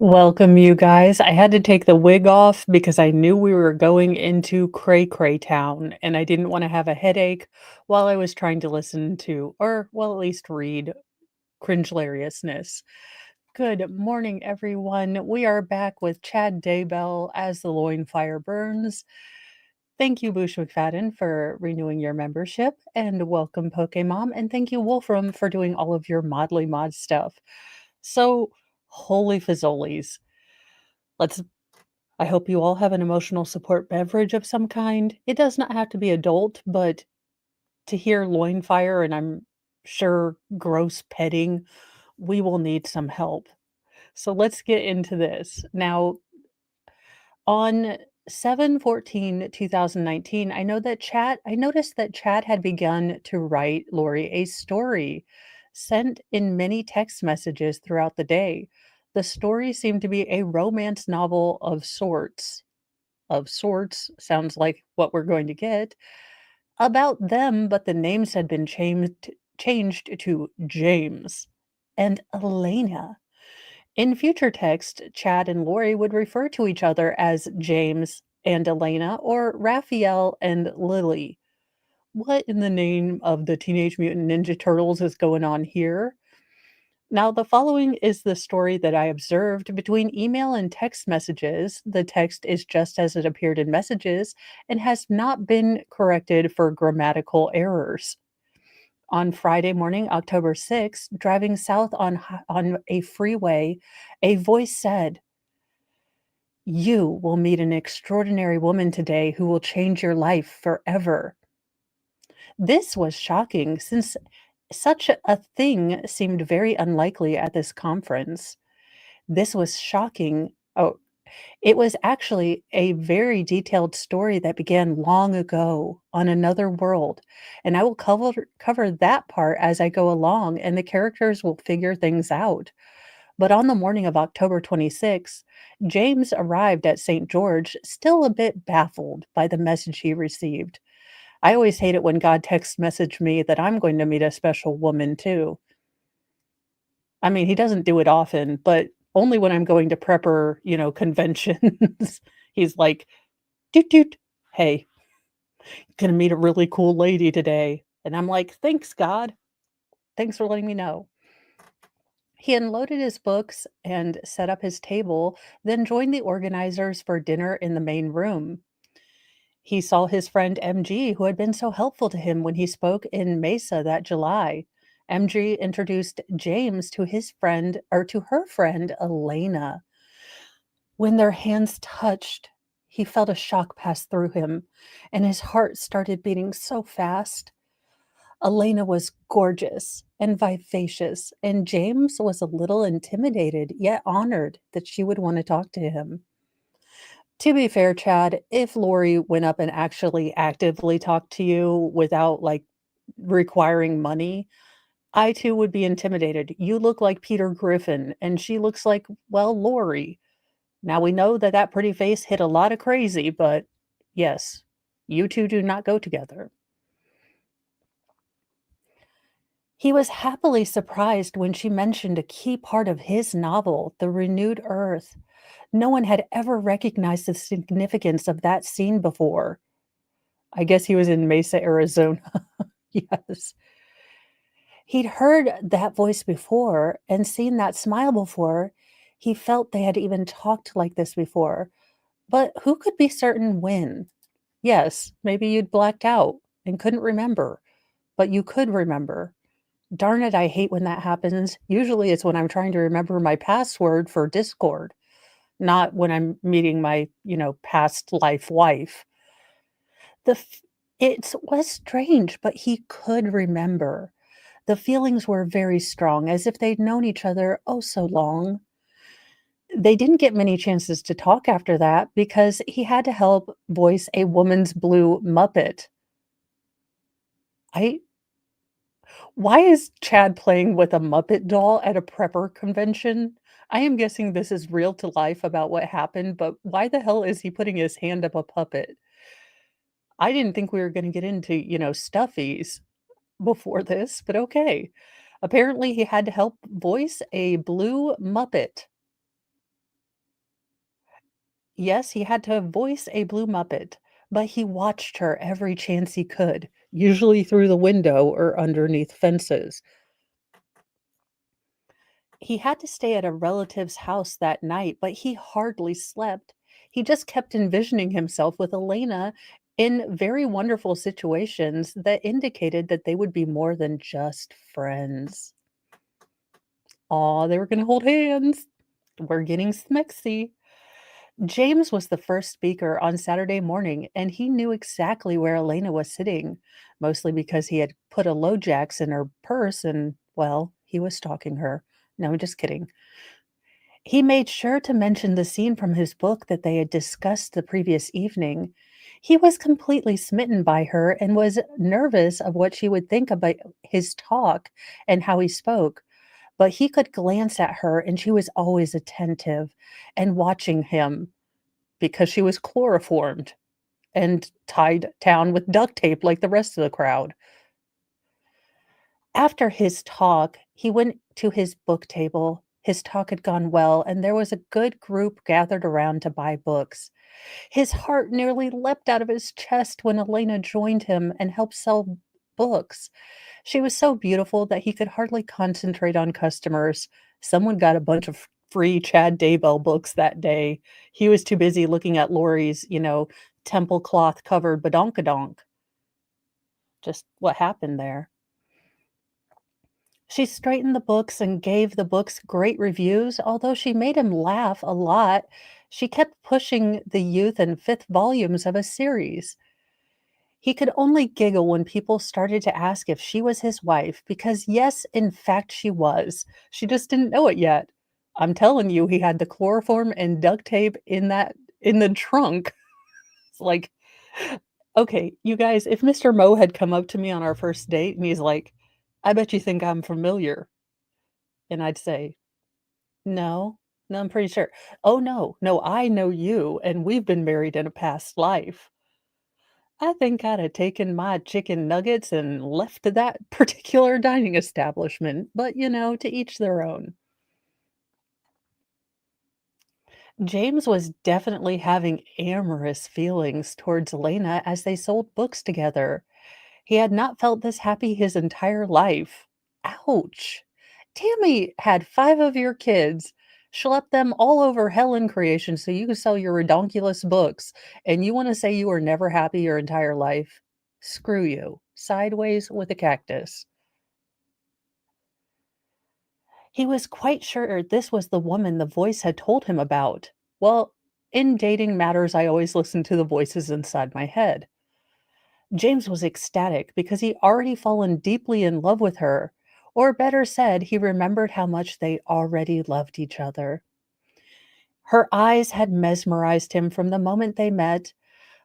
Welcome, you guys. I had to take the wig off because I knew we were going into cray cray town and I didn't want to have a headache while I was trying to listen to, or well, at least read cringelariousness. Good morning, everyone. We are back with Chad Daybell as the Loin Fire burns. Thank you, Boosh McFadden, for renewing your membership, and welcome, Pokemon, and thank you, Wolfram, for doing all of your Modly Mod stuff. So, holy fizzolis. Let's I hope you all have an emotional support beverage of some kind. It does not have to be adult, but to hear loin fire and I'm sure gross petting, we will need some help. So let's get into this. Now, on 7/14/2019, I noticed that Chad had begun to write Lori a story sent in many text messages throughout the day. The story seemed to be a romance novel of sorts, sounds like what we're going to get, about them, but the names had been changed to James and Elena. In future text, Chad and Lori would refer to each other as James and Elena or Raphael and Lily. What in the name of the Teenage Mutant Ninja Turtles is going on here? Now, the following is the story that I observed between email and text messages. The text is just as it appeared in messages and has not been corrected for grammatical errors. On Friday morning, October 6th, driving south on a freeway, a voice said, "You will meet an extraordinary woman today who will change your life forever." This was shocking since such a thing seemed very unlikely at this conference. This was shocking. Oh, it was actually a very detailed story that began long ago on another world, and I will cover that part as I go along, and the characters will figure things out. But on the morning of October 26th, James arrived at St. George, still a bit baffled by the message he received. I always hate it when God text message me that I'm going to meet a special woman too. I mean, he doesn't do it often, but only when I'm going to prepper, conventions. He's like, "Doot doot. Hey, gonna meet a really cool lady today." And I'm like, "Thanks, God. Thanks for letting me know." He unloaded his books and set up his table, then joined the organizers for dinner in the main room. He saw his friend MG, who had been so helpful to him when he spoke in Mesa that July. MG introduced James to his friend, or to her friend, Elena. When their hands touched, he felt a shock pass through him, and his heart started beating so fast. Elena was gorgeous and vivacious, and James was a little intimidated, yet honored that she would want to talk to him. To be fair, Chad, if Lori went up and actually actively talked to you without, like, requiring money, I too would be intimidated. You look like Peter Griffin, and she looks like, well, Lori. Now we know that that pretty face hit a lot of crazy, but yes, you two do not go together. He was happily surprised when she mentioned a key part of his novel, The Renewed Earth. No one had ever recognized the significance of that scene before. I guess he was in Mesa, Arizona. Yes. He'd heard that voice before and seen that smile before. He felt they had even talked like this before. But who could be certain when? Yes, maybe you'd blacked out and couldn't remember, but you could remember. Darn it, I hate when that happens. Usually it's when I'm trying to remember my password for Discord, not when I'm meeting my, past life wife. The f It was strange, but he could remember. The feelings were very strong, as if they'd known each other oh so long. They didn't get many chances to talk after that because he had to help voice a woman's blue Muppet. I Why is Chad playing with a Muppet doll at a prepper convention? I am guessing this is real to life about what happened, but why the hell is he putting his hand up a puppet? I didn't think we were gonna get into, stuffies before this, but okay. Apparently, he had to help voice a blue Muppet. Yes, he had to voice a blue Muppet, but he watched her every chance he could, usually through the window or underneath fences. He had to stay at a relative's house that night, but he hardly slept. He just kept envisioning himself with Elena in very wonderful situations that indicated that they would be more than just friends. Aw, they were gonna hold hands. We're getting smexy. James was the first speaker on Saturday morning, and he knew exactly where Elena was sitting, mostly because he had put a Lojax in her purse and, well, he was stalking her. No, I'm just kidding. He made sure to mention the scene from his book that they had discussed the previous evening. He was completely smitten by her and was nervous of what she would think about his talk and how he spoke. But he could glance at her, and she was always attentive and watching him because she was chloroformed and tied down with duct tape like the rest of the crowd. After his talk, he went to his book table. His talk had gone well, and there was a good group gathered around to buy books. His heart nearly leapt out of his chest when Elena joined him and helped sell books. She was so beautiful that he could hardly concentrate on customers. Someone got a bunch of free Chad Daybell books that day. He was too busy looking at Lori's, temple cloth covered badonkadonk. Just what happened there. She straightened the books and gave the books great reviews, although she made him laugh a lot. She kept pushing the youth and fifth volumes of a series. He could only giggle when people started to ask if she was his wife, because yes, in fact, she was. She just didn't know it yet. I'm telling you, he had the chloroform and duct tape in the trunk. It's like, okay, you guys, if Mr. Mo had come up to me on our first date and he's like, "I bet you think I'm familiar." And I'd say, "No. No, I'm pretty sure." "Oh, no. No, I know you, and we've been married in a past life." I think I'd have taken my chicken nuggets and left that particular dining establishment, but, to each their own. James was definitely having amorous feelings towards Elena as they sold books together. He had not felt this happy his entire life. Ouch. Tammy had 5 of your kids, schlepped them all over hell in creation so you could sell your redonkulous books, and you wanna say you were never happy your entire life? Screw you. Sideways with a cactus. He was quite sure this was the woman the voice had told him about. Well, in dating matters, I always listen to the voices inside my head. James was ecstatic because he already fallen deeply in love with her, or better said, he remembered how much they already loved each other. Her eyes had mesmerized him from the moment they met,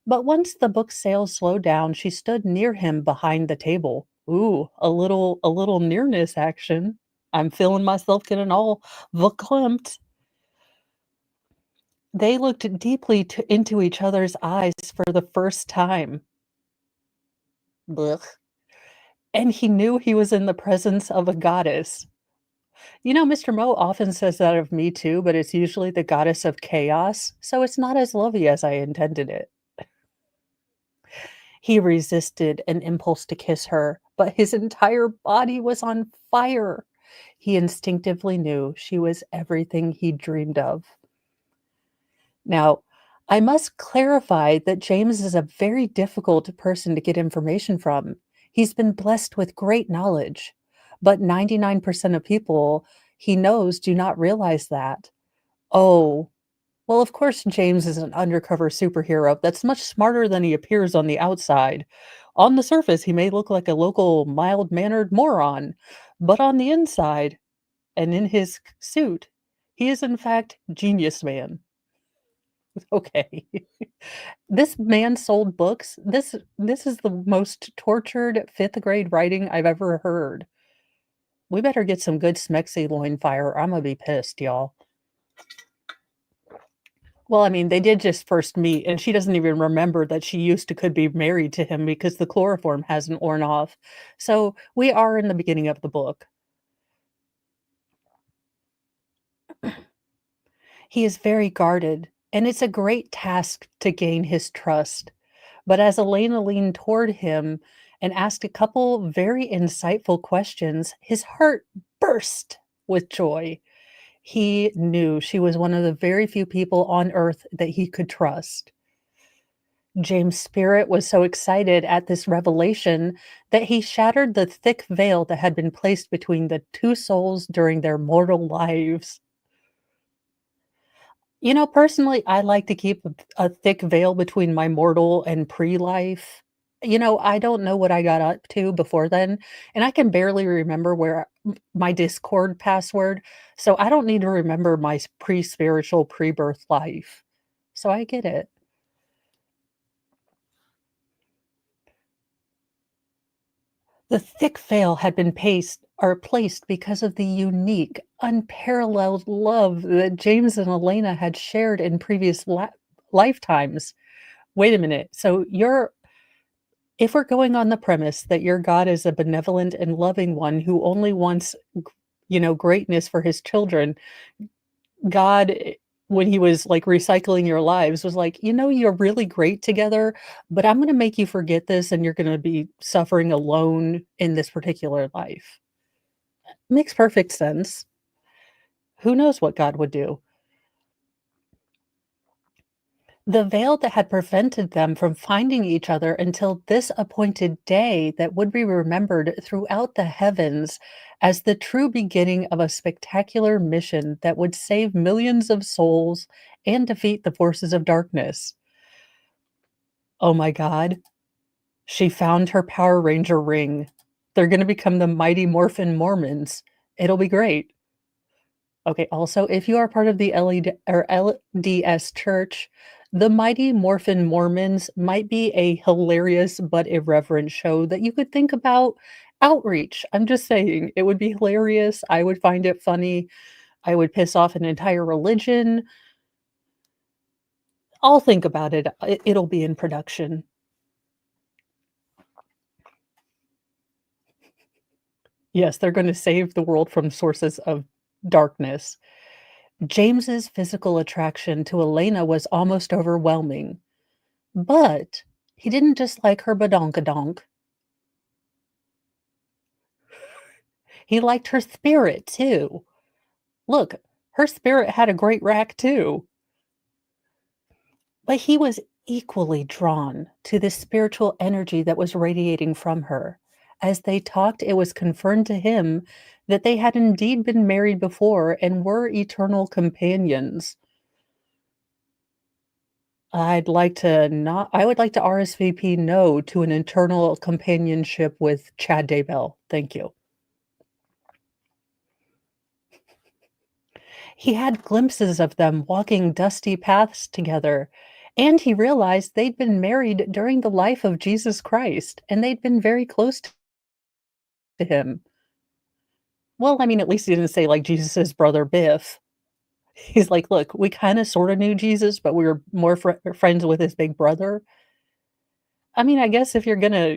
but once the book sales slowed down, she stood near him behind the table. Ooh, a little nearness action. I'm feeling myself getting all verklempt. They looked deeply into each other's eyes for the first time. Blech. And he knew he was in the presence of a goddess. Mr. Mo often says that of me too, but it's usually the goddess of chaos, so it's not as lovely as I intended it. He resisted an impulse to kiss her, but his entire body was on fire. He instinctively knew she was everything he dreamed of. Now, I must clarify that James is a very difficult person to get information from. He's been blessed with great knowledge, but 99% of people he knows do not realize that. Oh, well, of course, James is an undercover superhero that's much smarter than he appears on the outside. On the surface, he may look like a local mild mannered moron, but on the inside and in his suit, he is in fact genius man. Okay. This man sold books. This is the most tortured 5th grade writing I've ever heard. We better get some good Smexy Loin Fire or Imma be pissed, y'all. Well, I mean, they did just first meet, and she doesn't even remember that she used to could be married to him because the chloroform hasn't worn off. So, we are in the beginning of the book. He is very guarded. and it's a great task to gain his trust. But as Elena leaned toward him and asked a couple very insightful questions, his heart burst with joy. He knew she was one of the very few people on earth that he could trust. James' spirit was so excited at this revelation that he shattered the thick veil that had been placed between the two souls during their mortal lives. Personally, I like to keep a thick veil between my mortal and pre-life. I don't know what I got up to before then, and I can barely remember my Discord password, so I don't need to remember my pre-spiritual, pre-birth life. So I get it. The thick veil had been placed because of the unique, unparalleled love that James and Elena had shared in previous lifetimes. Wait a minute. So if we're going on the premise that your God is a benevolent and loving one who only wants, greatness for his children, God, when he was like recycling your lives, was like, you're really great together, but I'm going to make you forget this and you're going to be suffering alone in this particular life. Makes perfect sense. Who knows what God would do? The veil that had prevented them from finding each other until this appointed day that would be remembered throughout the heavens as the true beginning of a spectacular mission that would save millions of souls and defeat the forces of darkness. Oh my God, she found her Power Ranger ring. They're going to become the Mighty Morphin Mormons. It'll be great. Okay, also, if you are part of the LDS church, the Mighty Morphin Mormons might be a hilarious but irreverent show that you could think about outreach. I'm just saying, it would be hilarious. I would find it funny. I would piss off an entire religion. I'll think about it. It'll be in production. Yes, they're going to save the world from sources of darkness. James's physical attraction to Elena was almost overwhelming. But he didn't just like her badonkadonk. He liked her spirit too. Look, her spirit had a great rack too. But he was equally drawn to the spiritual energy that was radiating from her. As they talked, it was confirmed to him that they had indeed been married before and were eternal companions. I would like to RSVP no to an eternal companionship with Chad Daybell. Thank you. He had glimpses of them walking dusty paths together, and he realized they'd been married during the life of Jesus Christ, and they'd been very close to him. Well, I mean, at least he didn't say, like, Jesus's brother Biff. He's like, "Look, we kinda sorta knew Jesus, but we were more friends with his big brother." I mean, I guess if you're gonna,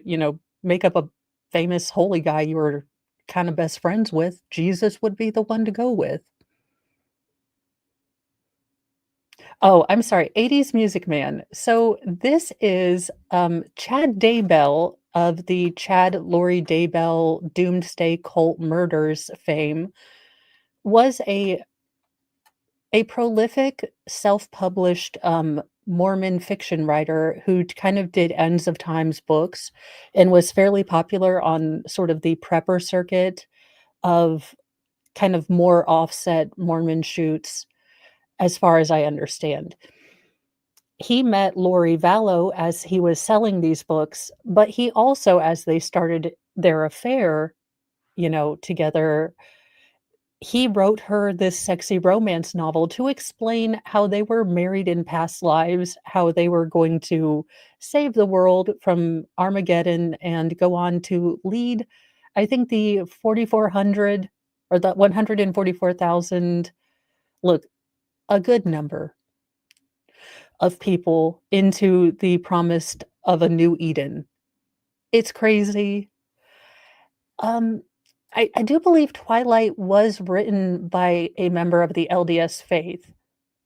make up a famous holy guy you were kinda best friends with, Jesus would be the one to go with. Oh, I'm sorry, 80s Music Man. So this is, Chad Daybell of the Chad Lori Daybell Doomsday Cult Murders fame, was a prolific, self-published, Mormon fiction writer who kind of did Ends of Times books and was fairly popular on sort of the prepper circuit of kind of more offset Mormon shoots, as far as I understand. He met Lori Vallow as he was selling these books, but he also, as they started their affair, together, he wrote her this sexy romance novel to explain how they were married in past lives, how they were going to save the world from Armageddon and go on to lead, I think, the 4,400 or the 144,000, look, a good number of people into the promised of a new Eden. It's crazy. Um, I do believe Twilight was written by a member of the LDS faith,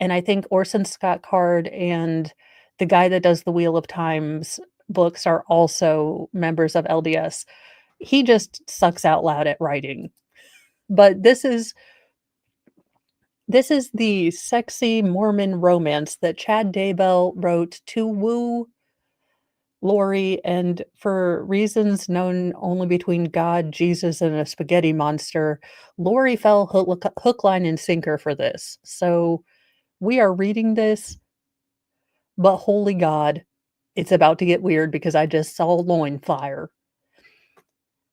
and I think Orson Scott Card and the guy that does the Wheel of Times books are also members of LDS. He just sucks out loud at writing. But this is the sexy Mormon romance that Chad Daybell wrote to woo Lori, and for reasons known only between God, Jesus, and a spaghetti monster, Lori fell hook, line, and sinker for this. So we are reading this, but holy God, it's about to get weird because I just saw Loin Fire.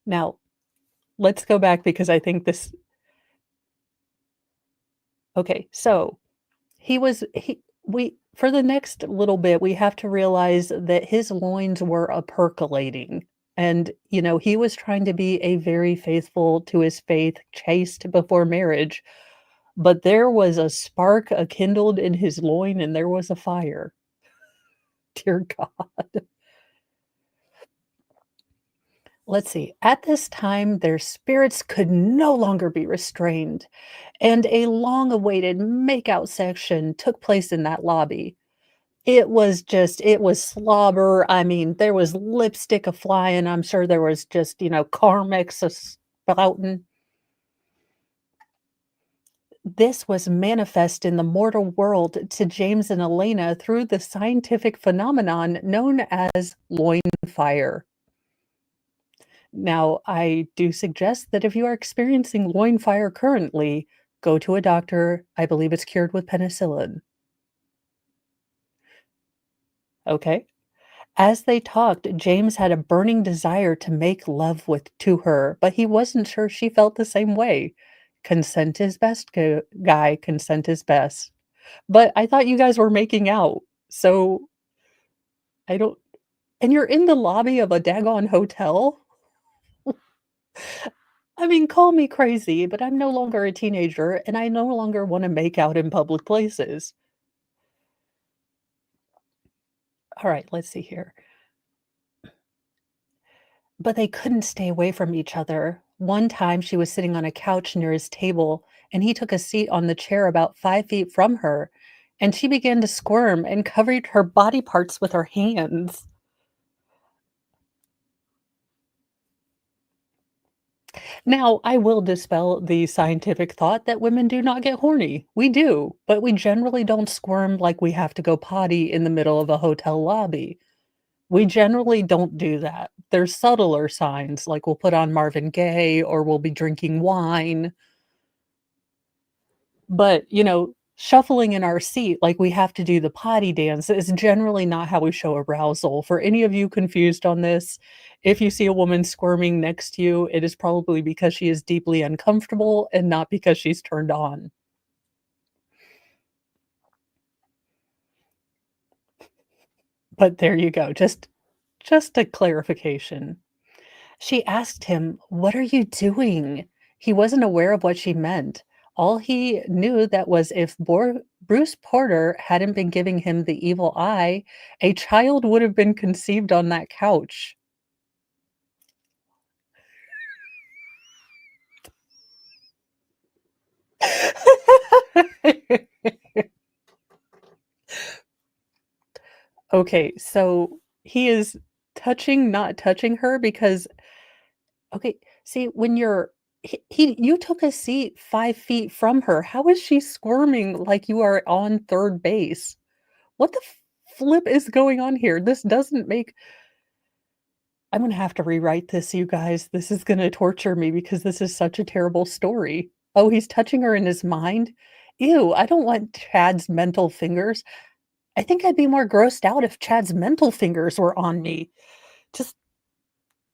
Now, let's go back because I think this. Okay, so we for the next little bit, we have to realize that his loins were a percolating. And, he was trying to be a very faithful to his faith, chaste before marriage, but there was a spark kindled in his loin and there was a fire. Dear God. Let's see. At this time, their spirits could no longer be restrained, and a long awaited makeout section took place in that lobby. It was slobber. I mean, there was lipstick a flying. I'm sure there was just, Carmex a spouting. This was manifest in the mortal world to James and Elena through the scientific phenomenon known as Loin Fire. Now, I do suggest that if you are experiencing loin fire currently, go to a doctor. I believe it's cured with penicillin. Okay? As they talked, James had a burning desire to make love to her, but he wasn't sure she felt the same way. Consent is best, guy. Consent is best. But I thought you guys were making out. So I don't. And you're in the lobby of a daggone hotel? I mean, call me crazy, but I'm no longer a teenager and I no longer want to make out in public places. All right, let's see here. But they couldn't stay away from each other. One time she was sitting on a couch near his table, and he took a seat on the chair about 5 feet from her, and she began to squirm and covered her body parts with her hands. Now, I will dispel the scientific thought that women do not get horny. We do, but we generally don't squirm like we have to go potty in the middle of a hotel lobby. We generally don't do that. There's subtler signs, like we'll put on Marvin Gaye or we'll be drinking wine. But, shuffling in our seat like we have to do the potty dance is generally not how we show arousal. For any of you confused on this, if you see a woman squirming next to you, it is probably because she is deeply uncomfortable and not because she's turned on. But there you go. Just a clarification. She asked him, "What are you doing?" He wasn't aware of what she meant. All he knew that was if Bruce Porter hadn't been giving him the evil eye, a child would have been conceived on that couch. Okay, so he is not touching her because okay, see, when you took a seat 5 feet from her. How is she squirming like you are on third base? What the flip is going on here? This doesn't make I'm gonna have to rewrite this, you guys. This is gonna torture me because this is such a terrible story. Oh, he's touching her in his mind? Ew, I don't want Chad's mental fingers. I think I'd be more grossed out if Chad's mental fingers were on me. Just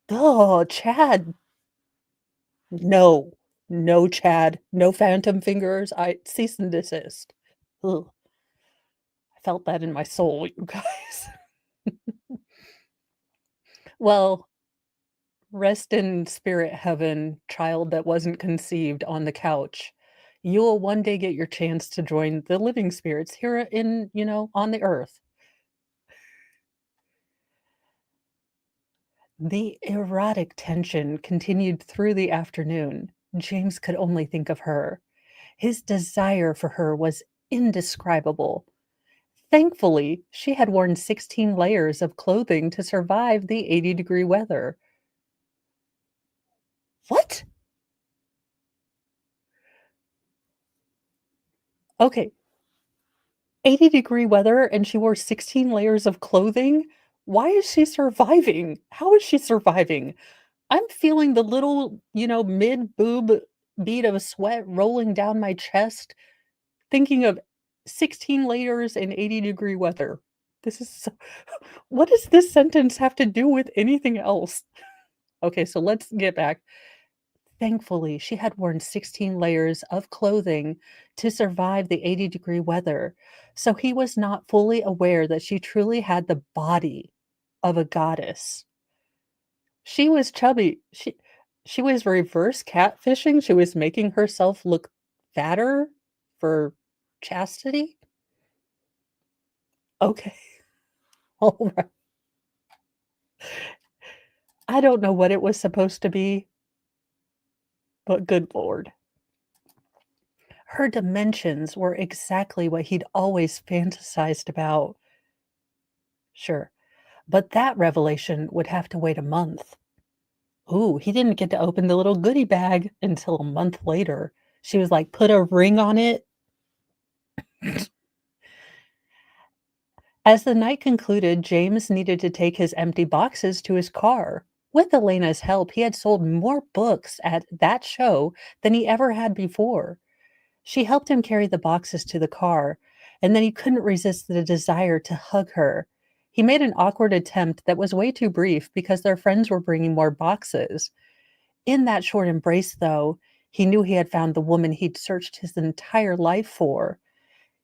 oh, Chad. No. No, Chad. No phantom fingers. I cease and desist. Ugh. I felt that in my soul, you guys. Well, rest in spirit heaven, child that wasn't conceived on the couch. You will one day get your chance to join the living spirits here on the earth. The erotic tension continued through the afternoon. James could only think of her. His desire for her was indescribable. Thankfully, she had worn 16 layers of clothing to survive the 80-degree weather. What? Okay, 80-degree weather and she wore 16 layers of clothing? Why is she surviving? How is she surviving? I'm feeling the little, mid-boob bead of sweat rolling down my chest, thinking of 16 layers in 80-degree weather. This is so what does this sentence have to do with anything else? Okay, so let's get back. Thankfully, she had worn 16 layers of clothing to survive the 80-degree weather, so he was not fully aware that she truly had the body of a goddess. She was chubby. She was reverse catfishing. She was making herself look fatter for chastity? Okay. Alright. I don't know what it was supposed to be, but good lord. Her dimensions were exactly what he'd always fantasized about. Sure, but that revelation would have to wait a month. Ooh, he didn't get to open the little goodie bag until a month later. She was like, "Put a ring on it." As the night concluded, James needed to take his empty boxes to his car. With Elena's help, he had sold more books at that show than he ever had before. She helped him carry the boxes to the car, and then he couldn't resist the desire to hug her. He made an awkward attempt that was way too brief because their friends were bringing more boxes. In that short embrace, though, he knew he had found the woman he'd searched his entire life for.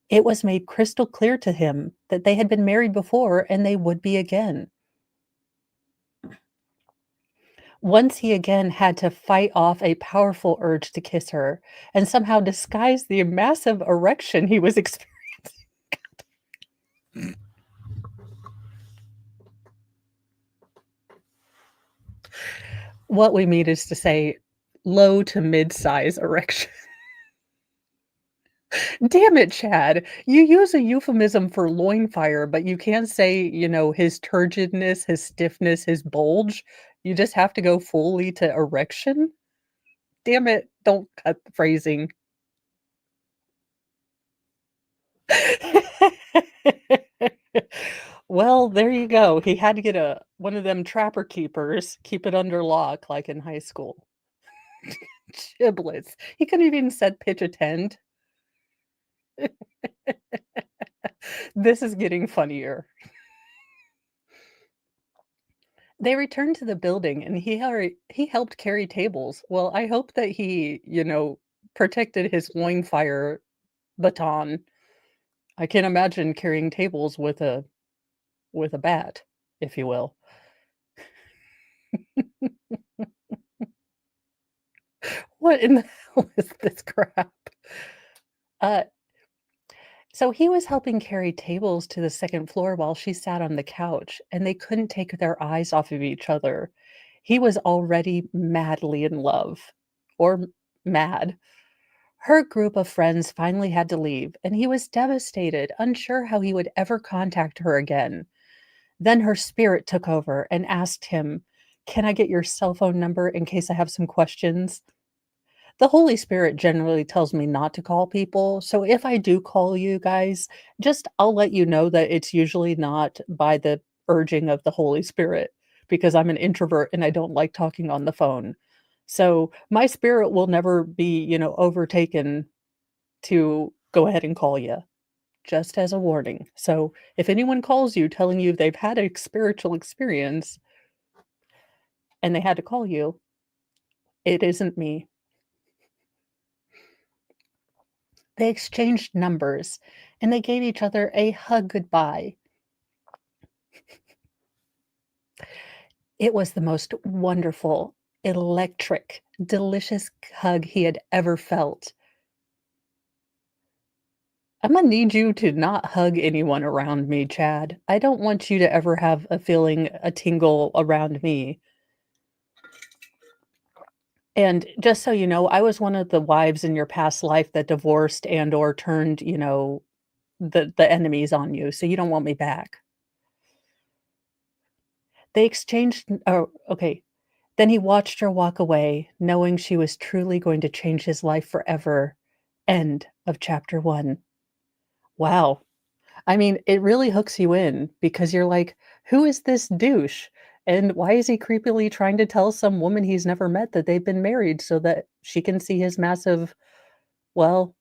It was made crystal clear to him that they had been married before and they would be again. Once he again had to fight off a powerful urge to kiss her and somehow disguise the massive erection he was experiencing. What we mean is to say low to mid-size erection. Damn it, Chad. You use a euphemism for loin fire, but you can't say, his turgidness, his stiffness, his bulge. You just have to go fully to erection? Damn it, don't cut the phrasing. Well, there you go. He had to get a one of them trapper keepers, keep it under lock like in high school. Giblets. He couldn't even set pitch attend. This is getting funnier. They returned to the building and he helped carry tables. Well, I hope that he, protected his loin fire baton. I can imagine carrying tables with a bat, if you will. What in the hell is this crap? Uh, so he was helping carry tables to the second floor while she sat on the couch, and they couldn't take their eyes off of each other. He was already madly in love, or mad. Her group of friends finally had to leave, and he was devastated, unsure how he would ever contact her again. Then her spirit took over and asked him, "Can I get your cell phone number in case I have some questions?" The Holy Spirit generally tells me not to call people, so if I do call you guys, just I'll let you know that it's usually not by the urging of the Holy Spirit, because I'm an introvert and I don't like talking on the phone. So, my spirit will never be, overtaken to go ahead and call you, just as a warning. So, if anyone calls you telling you they've had a spiritual experience and they had to call you, it isn't me. They exchanged numbers, and they gave each other a hug goodbye. It was the most wonderful, electric, delicious hug he had ever felt. Imma need you to not hug anyone around me, Chad. I don't want you to ever have a feeling, a tingle around me. And just so you know, I was one of the wives in your past life that divorced and or turned, the enemies on you, so you don't want me back. They exchanged oh, okay. Then he watched her walk away, knowing she was truly going to change his life forever. End of chapter 1. Wow. I mean, it really hooks you in because you're like, "Who is this douche? And why is he creepily trying to tell some woman he's never met that they've been married so that she can see his massive, well,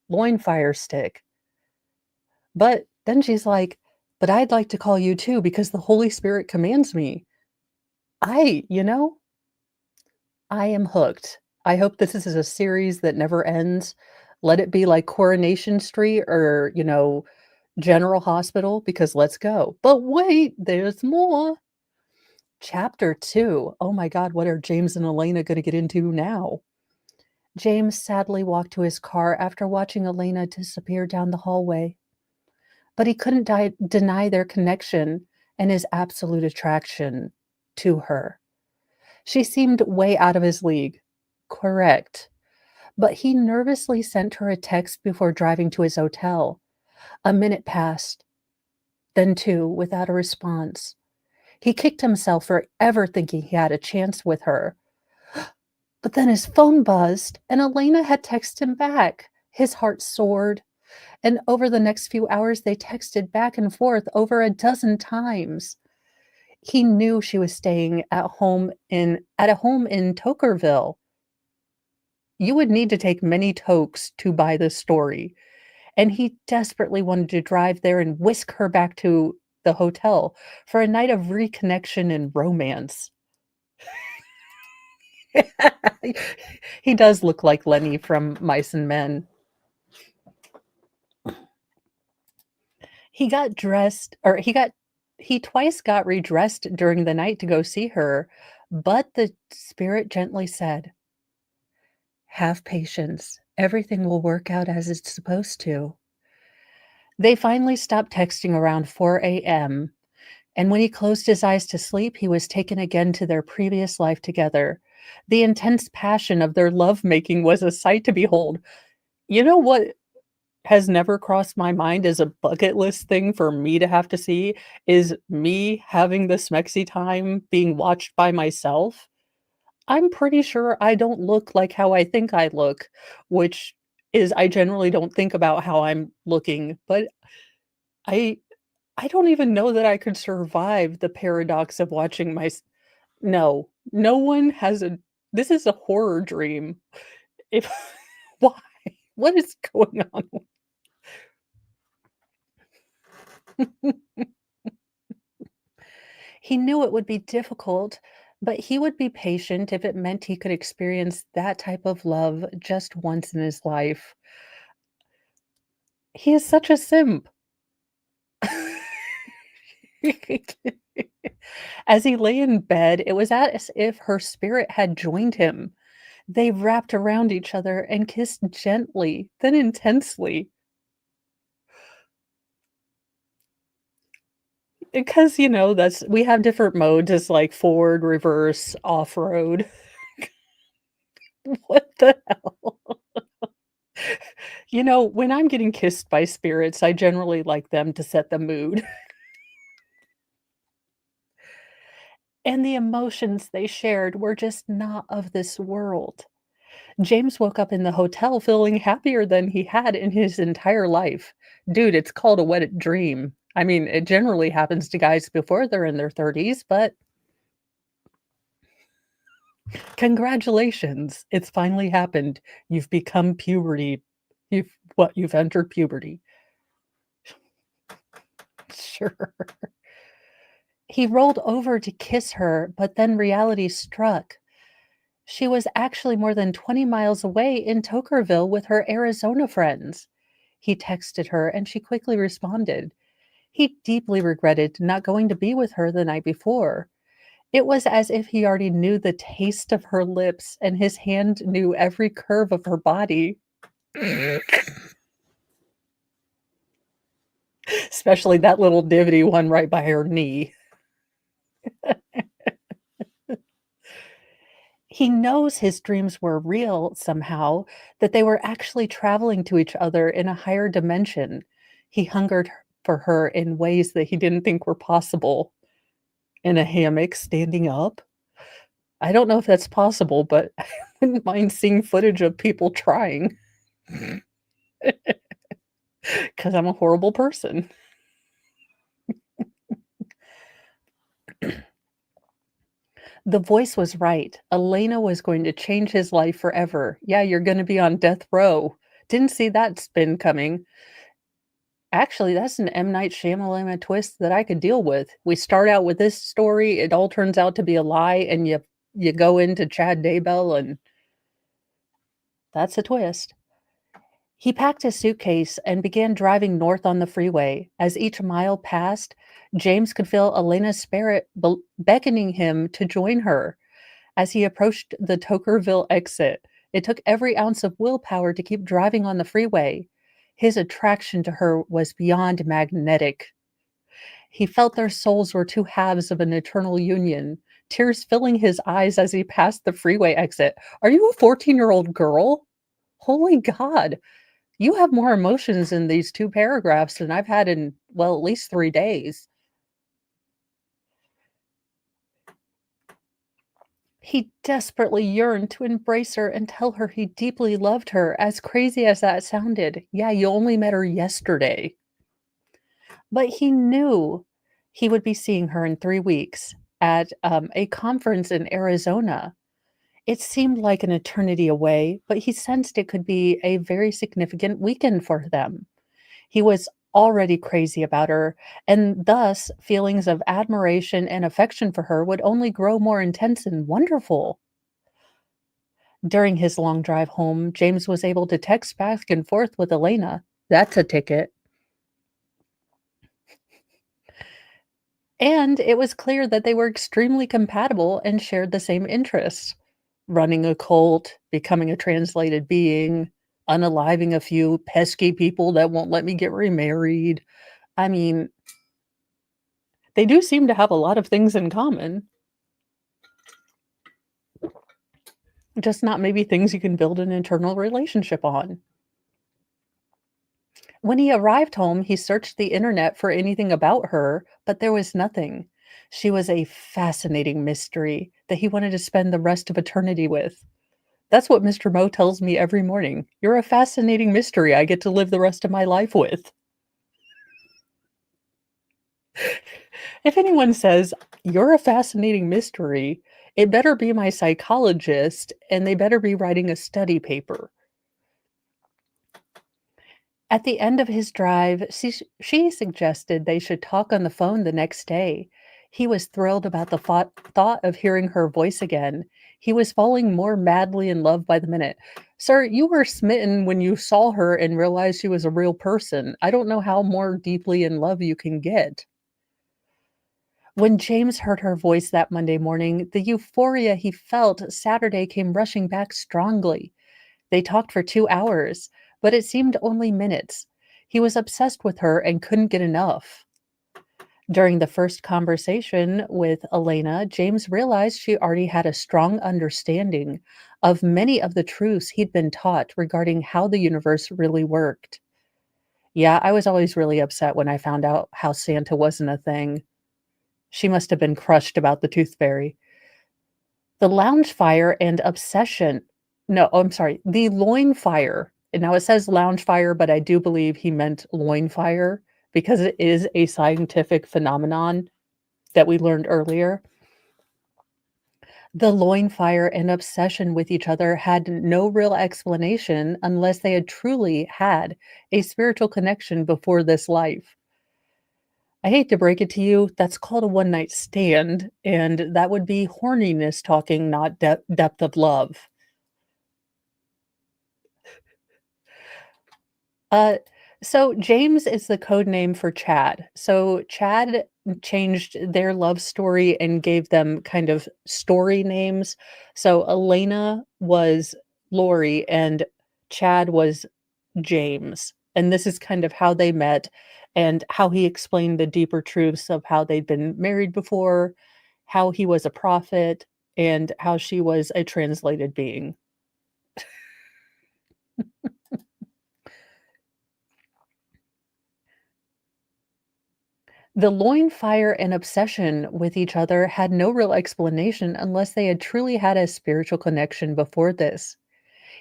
loin fire stick?" But then she's like, "But I'd like to call you too because the Holy Spirit commands me." I you know, I am hooked. I hope this is a series that never ends. Let it be like Coronation Street or, General Hospital because let's go. But wait, there's more. Chapter 2. Oh my god, what are James and Elena gonna get into now? James sadly walked to his car after watching Elena disappear down the hallway. But he couldn't deny their connection and his absolute attraction to her. She seemed way out of his league. Correct. But he nervously sent her a text before driving to his hotel. A minute passed, then two, without a response. He kicked himself for ever thinking he had a chance with her. But then his phone buzzed, and Elena had texted him back. His heart soared, and over the next few hours, they texted back and forth over a dozen times. He knew she was staying at a home in Tokerville. You would need to take many tokes to buy this story, and he desperately wanted to drive there and whisk her back to the hotel for a night of reconnection and romance. He does look like Lenny from Mice and Men. He got dressed or he twice got redressed during the night to go see her, but the spirit gently said, "Have patience. Everything will work out as it's supposed to." They finally stopped texting around 4 a.m., and when he closed his eyes to sleep, he was taken again to their previous life together. The intense passion of their lovemaking was a sight to behold. You know what has never crossed my mind as a bucket list thing for me to have to see is me having the Smexy time being watched by myself. I'm pretty sure I don't look like how I think I look, which is I generally don't think about how I'm looking, but I I don't even know that I could survive the paradox of watching no, no one has a this is a horror dream. If why? What is going on? He knew it would be difficult, but he would be patient if it meant he could experience that type of love just once in his life. He is such a simp. As he lay in bed, it was as if her spirit had joined him. They wrapped around each other and kissed gently, then intensely. Because, that's we have different modes as like forward, reverse, off-road. What the hell? When I'm getting kissed by spirits, I generally like them to set the mood. And the emotions they shared were just not of this world. James woke up in the hotel feeling happier than he had in his entire life. Dude, it's called a wet dream. I mean, it generally happens to guys before they're in their 30s, but congratulations. It's finally happened. You've become puberty. You've entered puberty. Sure. He rolled over to kiss her, but then reality struck. She was actually more than 20 miles away in Tokerville with her Arizona friends. He texted her, and she quickly responded. He deeply regretted not going to be with her the night before. It was as if he already knew the taste of her lips, and his hand knew every curve of her body. Especially that little divvy one right by her knee. He knows his dreams were real somehow, that they were actually traveling to each other in a higher dimension. He hungered for her in ways that he didn't think were possible. In a hammock, standing up. I don't know if that's possible, but I wouldn't mind seeing footage of people trying because 'cause I'm a horrible person. The voice was right. Elena was going to change his life forever. "Yeah, you're gonna be on death row." Didn't see that spin coming. Actually, that's an M. Night Shyamalan twist that I could deal with. We start out with this story, it all turns out to be a lie, and you go into Chad Daybell, and that's a twist. He packed his suitcase and began driving north on the freeway. As each mile passed, James could feel Elena's spirit beckoning him to join her. As he approached the Tokerville exit, it took every ounce of willpower to keep driving on the freeway. His attraction to her was beyond magnetic. He felt their souls were two halves of an eternal union, tears filling his eyes as he passed the freeway exit. Are you a 14-year-old girl? Holy God. You have more emotions in these 2 paragraphs than I've had in, well, at least 3 days. He desperately yearned to embrace her and tell her he deeply loved her, as crazy as that sounded. Yeah, you only met her yesterday. But he knew he would be seeing her in 3 weeks at, a conference in Arizona. It seemed like an eternity away, but he sensed it could be a very significant weekend for them. He was already crazy about her, and thus feelings of admiration and affection for her would only grow more intense and wonderful. During his long drive home, James was able to text back and forth with Elena. That's a ticket. And it was clear that they were extremely compatible and shared the same interests: running a cult, becoming a translated being, unaliving a few pesky people that won't let me get remarried. I mean, they do seem to have a lot of things in common, just not maybe things you can build an internal relationship on. When he arrived home, he searched the internet for anything about her, but there was nothing. She was a fascinating mystery that he wanted to spend the rest of eternity with. That's what Mr. Mo tells me every morning. You're a fascinating mystery I get to live the rest of my life with. If anyone says, "You're a fascinating mystery," it better be my psychologist and they better be writing a study paper. At the end of his drive, she suggested they should talk on the phone the next day. He was thrilled about the thought of hearing her voice again. He was falling more madly in love by the minute. Sir, you were smitten when you saw her and realized she was a real person. I don't know how more deeply in love you can get. When James heard her voice that Monday morning, the euphoria he felt Saturday came rushing back strongly. They talked for 2 hours, but it seemed only minutes. He was obsessed with her and couldn't get enough. During the first conversation with Elena, James realized she already had a strong understanding of many of the truths he'd been taught regarding how the universe really worked. Yeah, I was always really upset when I found out how Santa wasn't a thing. She must have been crushed about the tooth fairy. The lounge fire and obsession no, oh, I'm sorry, the loin fire, and now it says lounge fire, but I do believe he meant loin fire because it is a scientific phenomenon that we learned earlier. The loin fire and obsession with each other had no real explanation unless they had truly had a spiritual connection before this life. I hate to break it to you, that's called a one night stand, and that would be horniness talking, not depth of love. Uh, so James is the code name for Chad. So Chad changed their love story and gave them kind of story names. So Elena was Lori and Chad was James. And this is kind of how they met and how he explained the deeper truths of how they'd been married before, how he was a prophet, and how she was a translated being. The Loin Fire and obsession with each other had no real explanation unless they had truly had a spiritual connection before this.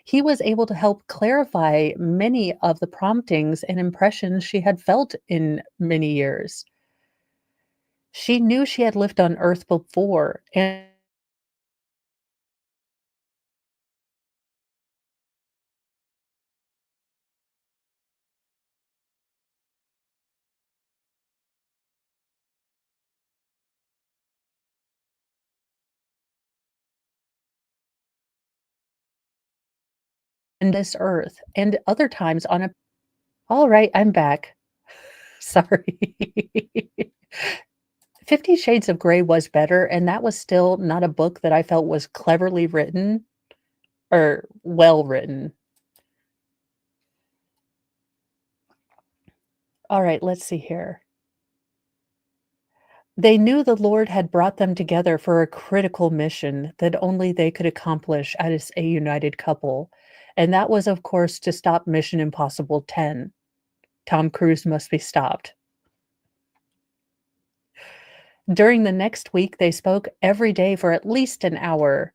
He was able to help clarify many of the promptings and impressions she had felt in many years. She knew she had lived on Earth before and this Earth, and other times on a all right, I'm back. Sorry. 50 Shades of Grey was better, and that was still not a book that I felt was cleverly written or well written. All right, let's see here. They knew the Lord had brought them together for a critical mission that only they could accomplish as a united couple. And that was, of course, to stop Mission Impossible 10. Tom Cruise must be stopped. During the next week, they spoke every day for at least an hour,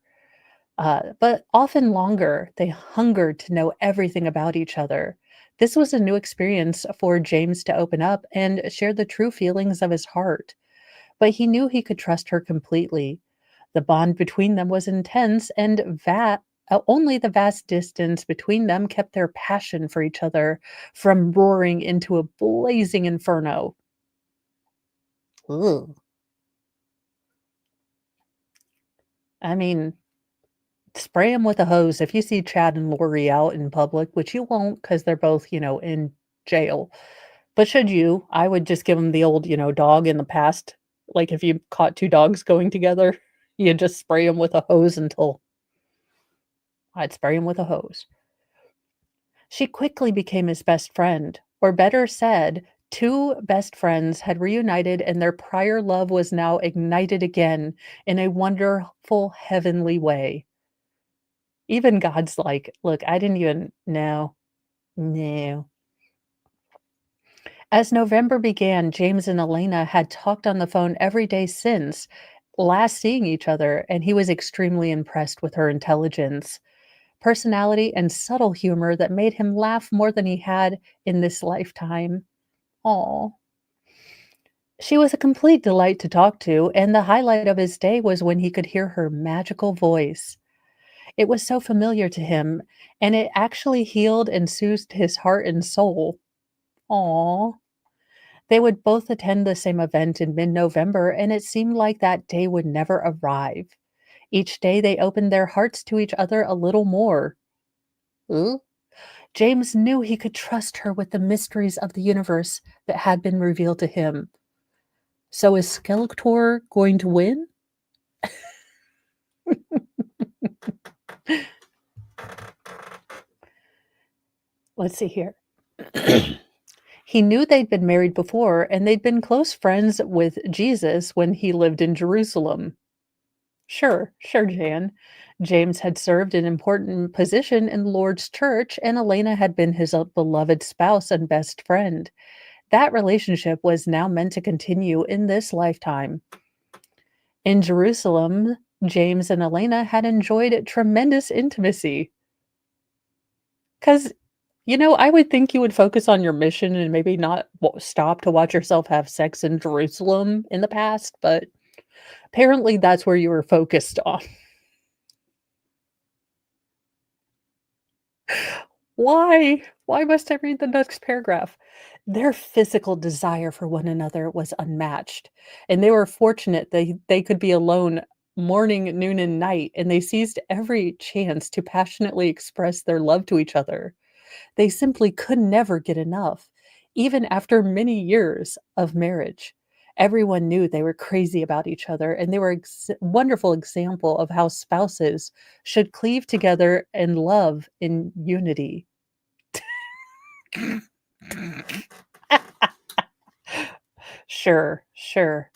but often longer. They hungered to know everything about each other. This was a new experience for James to open up and share the true feelings of his heart. But he knew he could trust her completely. The bond between them was intense, and only the vast distance between them kept their passion for each other from roaring into a blazing inferno. Ugh. I mean, spray them with a hose if you see Chad and Lori out in public, which you won't because they're both, in jail. But should you, I would just give them the old, dog in the past. Like if you caught two dogs going together, you just spray them with a hose until I'd spray him with a hose. She quickly became his best friend, or better said, two best friends had reunited and their prior love was now ignited again in a wonderful heavenly way. Even God's like, look, I didn't even know. No. As November began, James and Elena had talked on the phone every day since last seeing each other, and he was extremely impressed with her intelligence, personality, and subtle humor that made him laugh more than he had in this lifetime. Aw. She was a complete delight to talk to, and the highlight of his day was when he could hear her magical voice. It was so familiar to him, and it actually healed and soothed his heart and soul. Aw. They would both attend the same event in mid November, and it seemed like that day would never arrive. Each day they opened their hearts to each other a little more. Ooh. James knew he could trust her with the mysteries of the universe that had been revealed to him. So is Skeletor going to win? Let's see here. He knew they'd been married before and they'd been close friends with Jesus when he lived in Jerusalem. Sure, sure, Jan. James had served an important position in the Lord's church, and Elena had been his beloved spouse and best friend. That relationship was now meant to continue in this lifetime. In Jerusalem, James and Elena had enjoyed tremendous intimacy. Because, I would think you would focus on your mission and maybe not stop to watch yourself have sex in Jerusalem in the past, but apparently that's where you were focused on. Why? Why must I read the next paragraph? Their physical desire for one another was unmatched, and they were fortunate they could be alone morning, noon, and night, and they seized every chance to passionately express their love to each other. They simply could never get enough, even after many years of marriage. Everyone knew they were crazy about each other, and they were a wonderful example of how spouses should cleave together and love in unity. Sure, sure.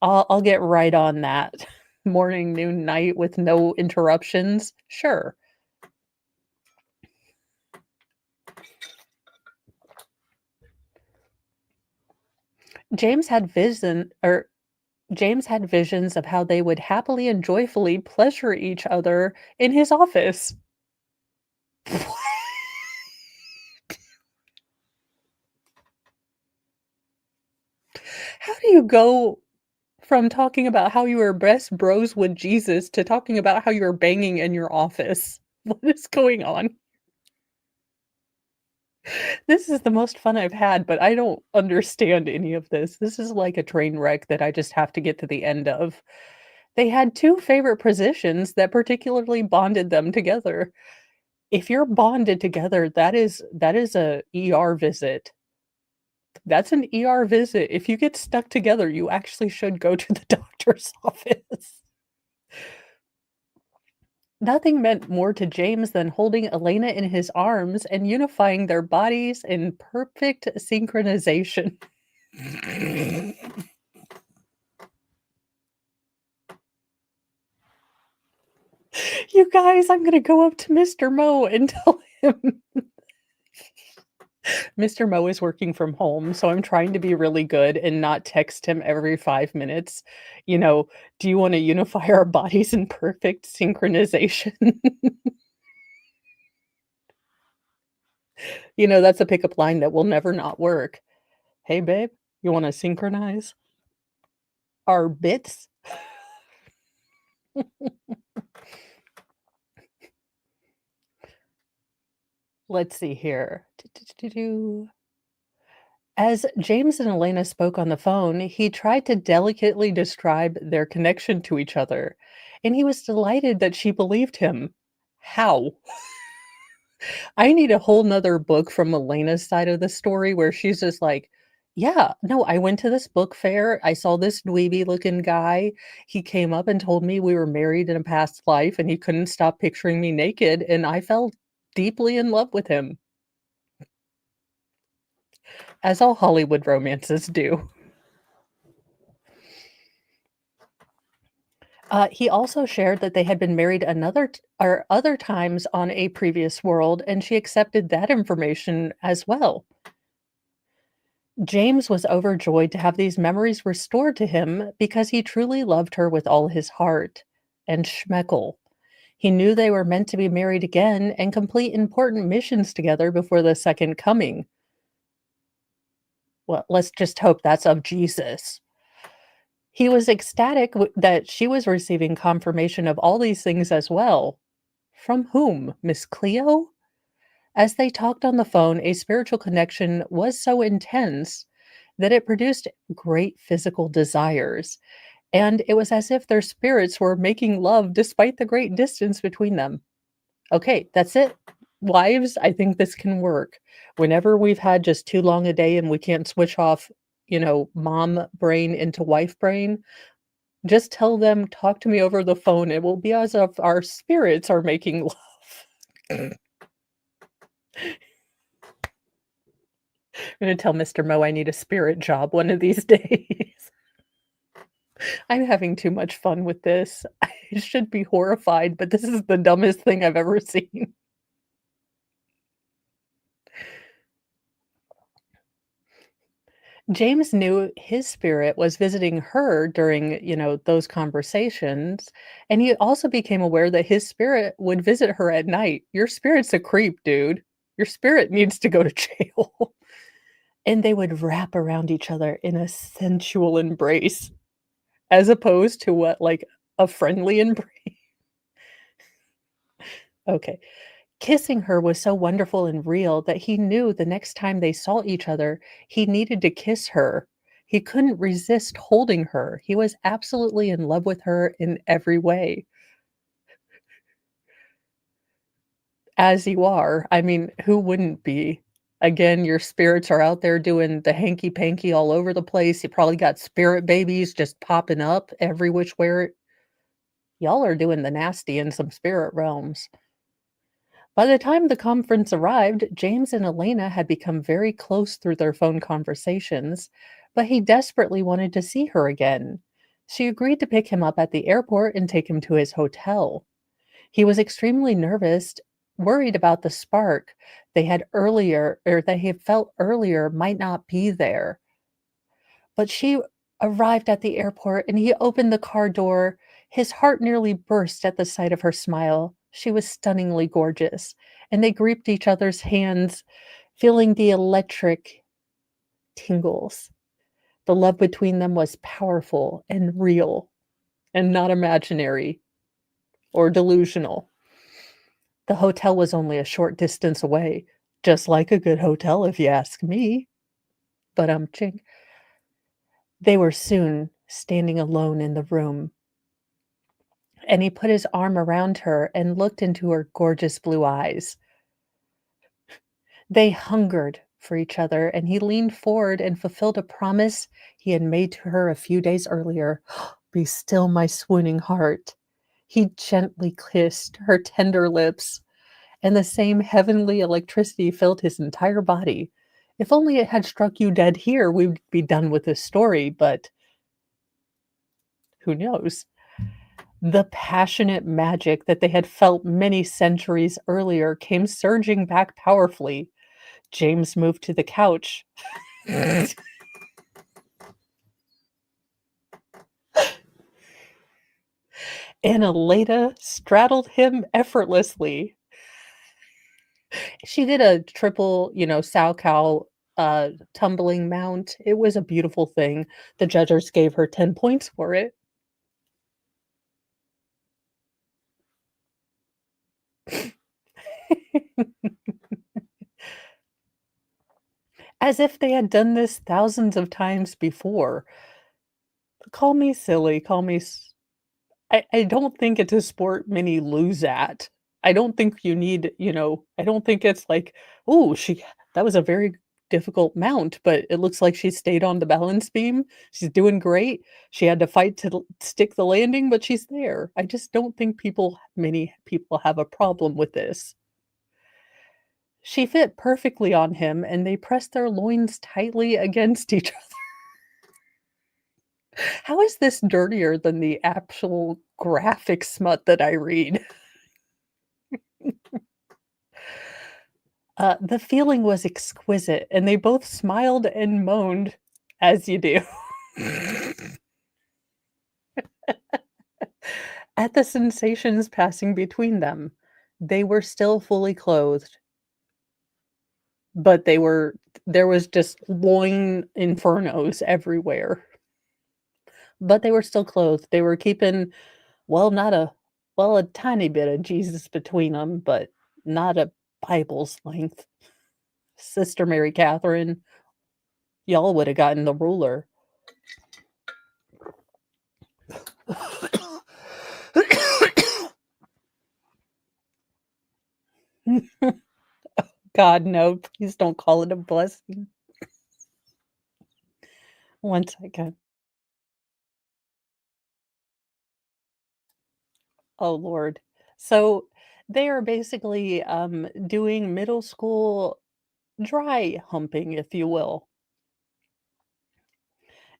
I'll get right on that. morning, noon, night with no interruptions? Sure. James had vision or James had visions of how they would happily and joyfully pleasure each other in his office. How do you go from talking about how you were best bros with Jesus to talking about how you're banging in your office? What is going on? This is the most fun I've had, but I don't understand any of this. This is like a train wreck that I just have to get to the end of. They had 2 favorite positions that particularly bonded them together. If you're bonded together, that is a ER visit. That's an ER visit. If you get stuck together, you actually should go to the doctor's office. Nothing meant more to James than holding Elena in his arms and unifying their bodies in perfect synchronization. You guys, I'm gonna go up to Mr. Mo and tell him Mr. Mo is working from home, so I'm trying to be really good and not text him every 5 minutes, you know, "Do you wanna unify our bodies in perfect synchronization?" You know, that's a pickup line that will never not work. "Hey, babe, you wanna synchronize our bits?" Let's see here. As James and Elena spoke on the phone, he tried to delicately describe their connection to each other, and he was delighted that she believed him. How? I need a whole nother book from Elena's side of the story where she's just like, yeah, no, I went to this book fair. I saw this dweeby looking guy. He came up and told me we were married in a past life, and he couldn't stop picturing me naked, and I fell deeply in love with him, as all Hollywood romances do. He also shared that they had been married or other times on a previous world, and she accepted that information as well. James was overjoyed to have these memories restored to him because he truly loved her with all his heart. And Schmeckle. He knew they were meant to be married again and complete important missions together before the second coming. Well, let's just hope that's of Jesus. He was ecstatic that she was receiving confirmation of all these things as well. From whom? Miss Cleo? As they talked on the phone, a spiritual connection was so intense that it produced great physical desires, and it was as if their spirits were making love despite the great distance between them. Okay, that's it. Wives, I think this can work. Whenever we've had just too long a day and we can't switch off, mom brain into wife brain, just tell them, "Talk to me over the phone." It will be as if our spirits are making love. I'm gonna tell Mr. Mo I need a spirit job one of these days. I'm having too much fun with this. I should be horrified, but this is the dumbest thing I've ever seen. James knew his spirit was visiting her during, those conversations, and he also became aware that his spirit would visit her at night. Your spirit's a creep, dude. Your spirit needs to go to jail. And they would wrap around each other in a sensual embrace, as opposed to what, like, a friendly embrace. Okay. Kissing her was so wonderful and real that he knew the next time they saw each other, he needed to kiss her. He couldn't resist holding her. He was absolutely in love with her in every way. As you are. I mean, who wouldn't be? Again, your spirits are out there doing the hanky panky all over the place. You probably got spirit babies just popping up every which where. Y'all are doing the nasty in some spirit realms. By the time the conference arrived, James and Elena had become very close through their phone conversations, but he desperately wanted to see her again. She agreed to pick him up at the airport and take him to his hotel. He was extremely nervous, worried about the spark they had felt earlier might not be there. But she arrived at the airport and he opened the car door. His heart nearly burst at the sight of her smile. She was stunningly gorgeous, and they gripped each other's hands, feeling the electric tingles. The love between them was powerful and real and not imaginary or delusional. The hotel was only a short distance away, just like a good hotel if you ask me. But ching. They were soon standing alone in the room, and he put his arm around her and looked into her gorgeous blue eyes. They hungered for each other, and he leaned forward and fulfilled a promise he had made to her a few days earlier. "Be still, my swooning heart." He gently kissed her tender lips, and the same heavenly electricity filled his entire body. If only it had struck you dead here, we would be done with this story, but who knows? The passionate magic that they had felt many centuries earlier came surging back powerfully. James moved to the couch. And Elena straddled him effortlessly. She did a triple, sow cow, tumbling mount. It was a beautiful thing. The judges gave her 10 points for it. As if they had done this thousands of times before. Call me silly, call me I don't think it's a sport many lose at. I don't think you need, I don't think it's like, "Ooh, she that was a very difficult mount, but it looks like she stayed on the balance beam. She's doing great. She had to fight to stick the landing, but she's there." I just don't think many people have a problem with this. She fit perfectly on him, and they pressed their loins tightly against each other. How is this dirtier than the actual graphic smut that I read? The feeling was exquisite, and they both smiled and moaned, as you do, at the sensations passing between them. They were still fully clothed, but there was just loin infernos everywhere. But they were still clothed. They were keeping, well, not a well, a tiny bit of Jesus between them, but not a Bible's length. Sister Mary Catherine, y'all woulda gotten the ruler. God, no, please don't call it a blessing. One second. Oh, Lord. So, they are basically, doing middle school dry humping, if you will.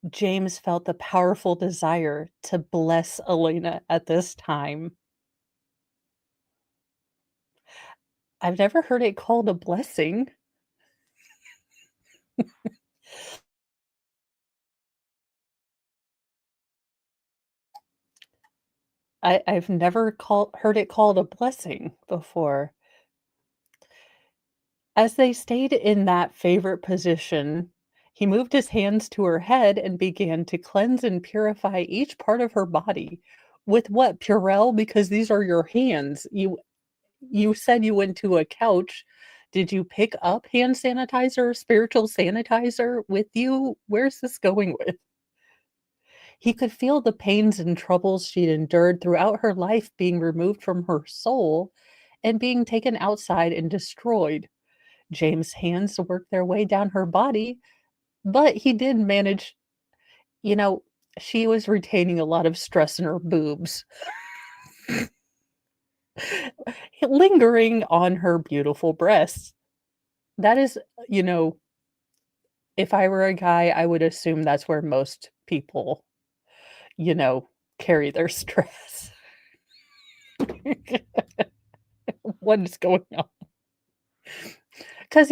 James felt the powerful desire to bless Elena at this time. I've never heard it called a blessing. I've never heard it called a blessing before. As they stayed in that favorite position, he moved his hands to her head and began to cleanse and purify each part of her body. With what, Purell? Because these are your hands. You said you went to a couch. Did you pick up hand sanitizer, spiritual sanitizer with you? Where's this going with? He could feel the pains and troubles she'd endured throughout her life being removed from her soul and being taken outside and destroyed. James' hands worked their way down her body, but he did manage, you know, she was retaining a lot of stress in her boobs, lingering on her beautiful breasts. That is, you know, if I were a guy, I would assume that's where most people, you know, carry their stress. What is going on? Because,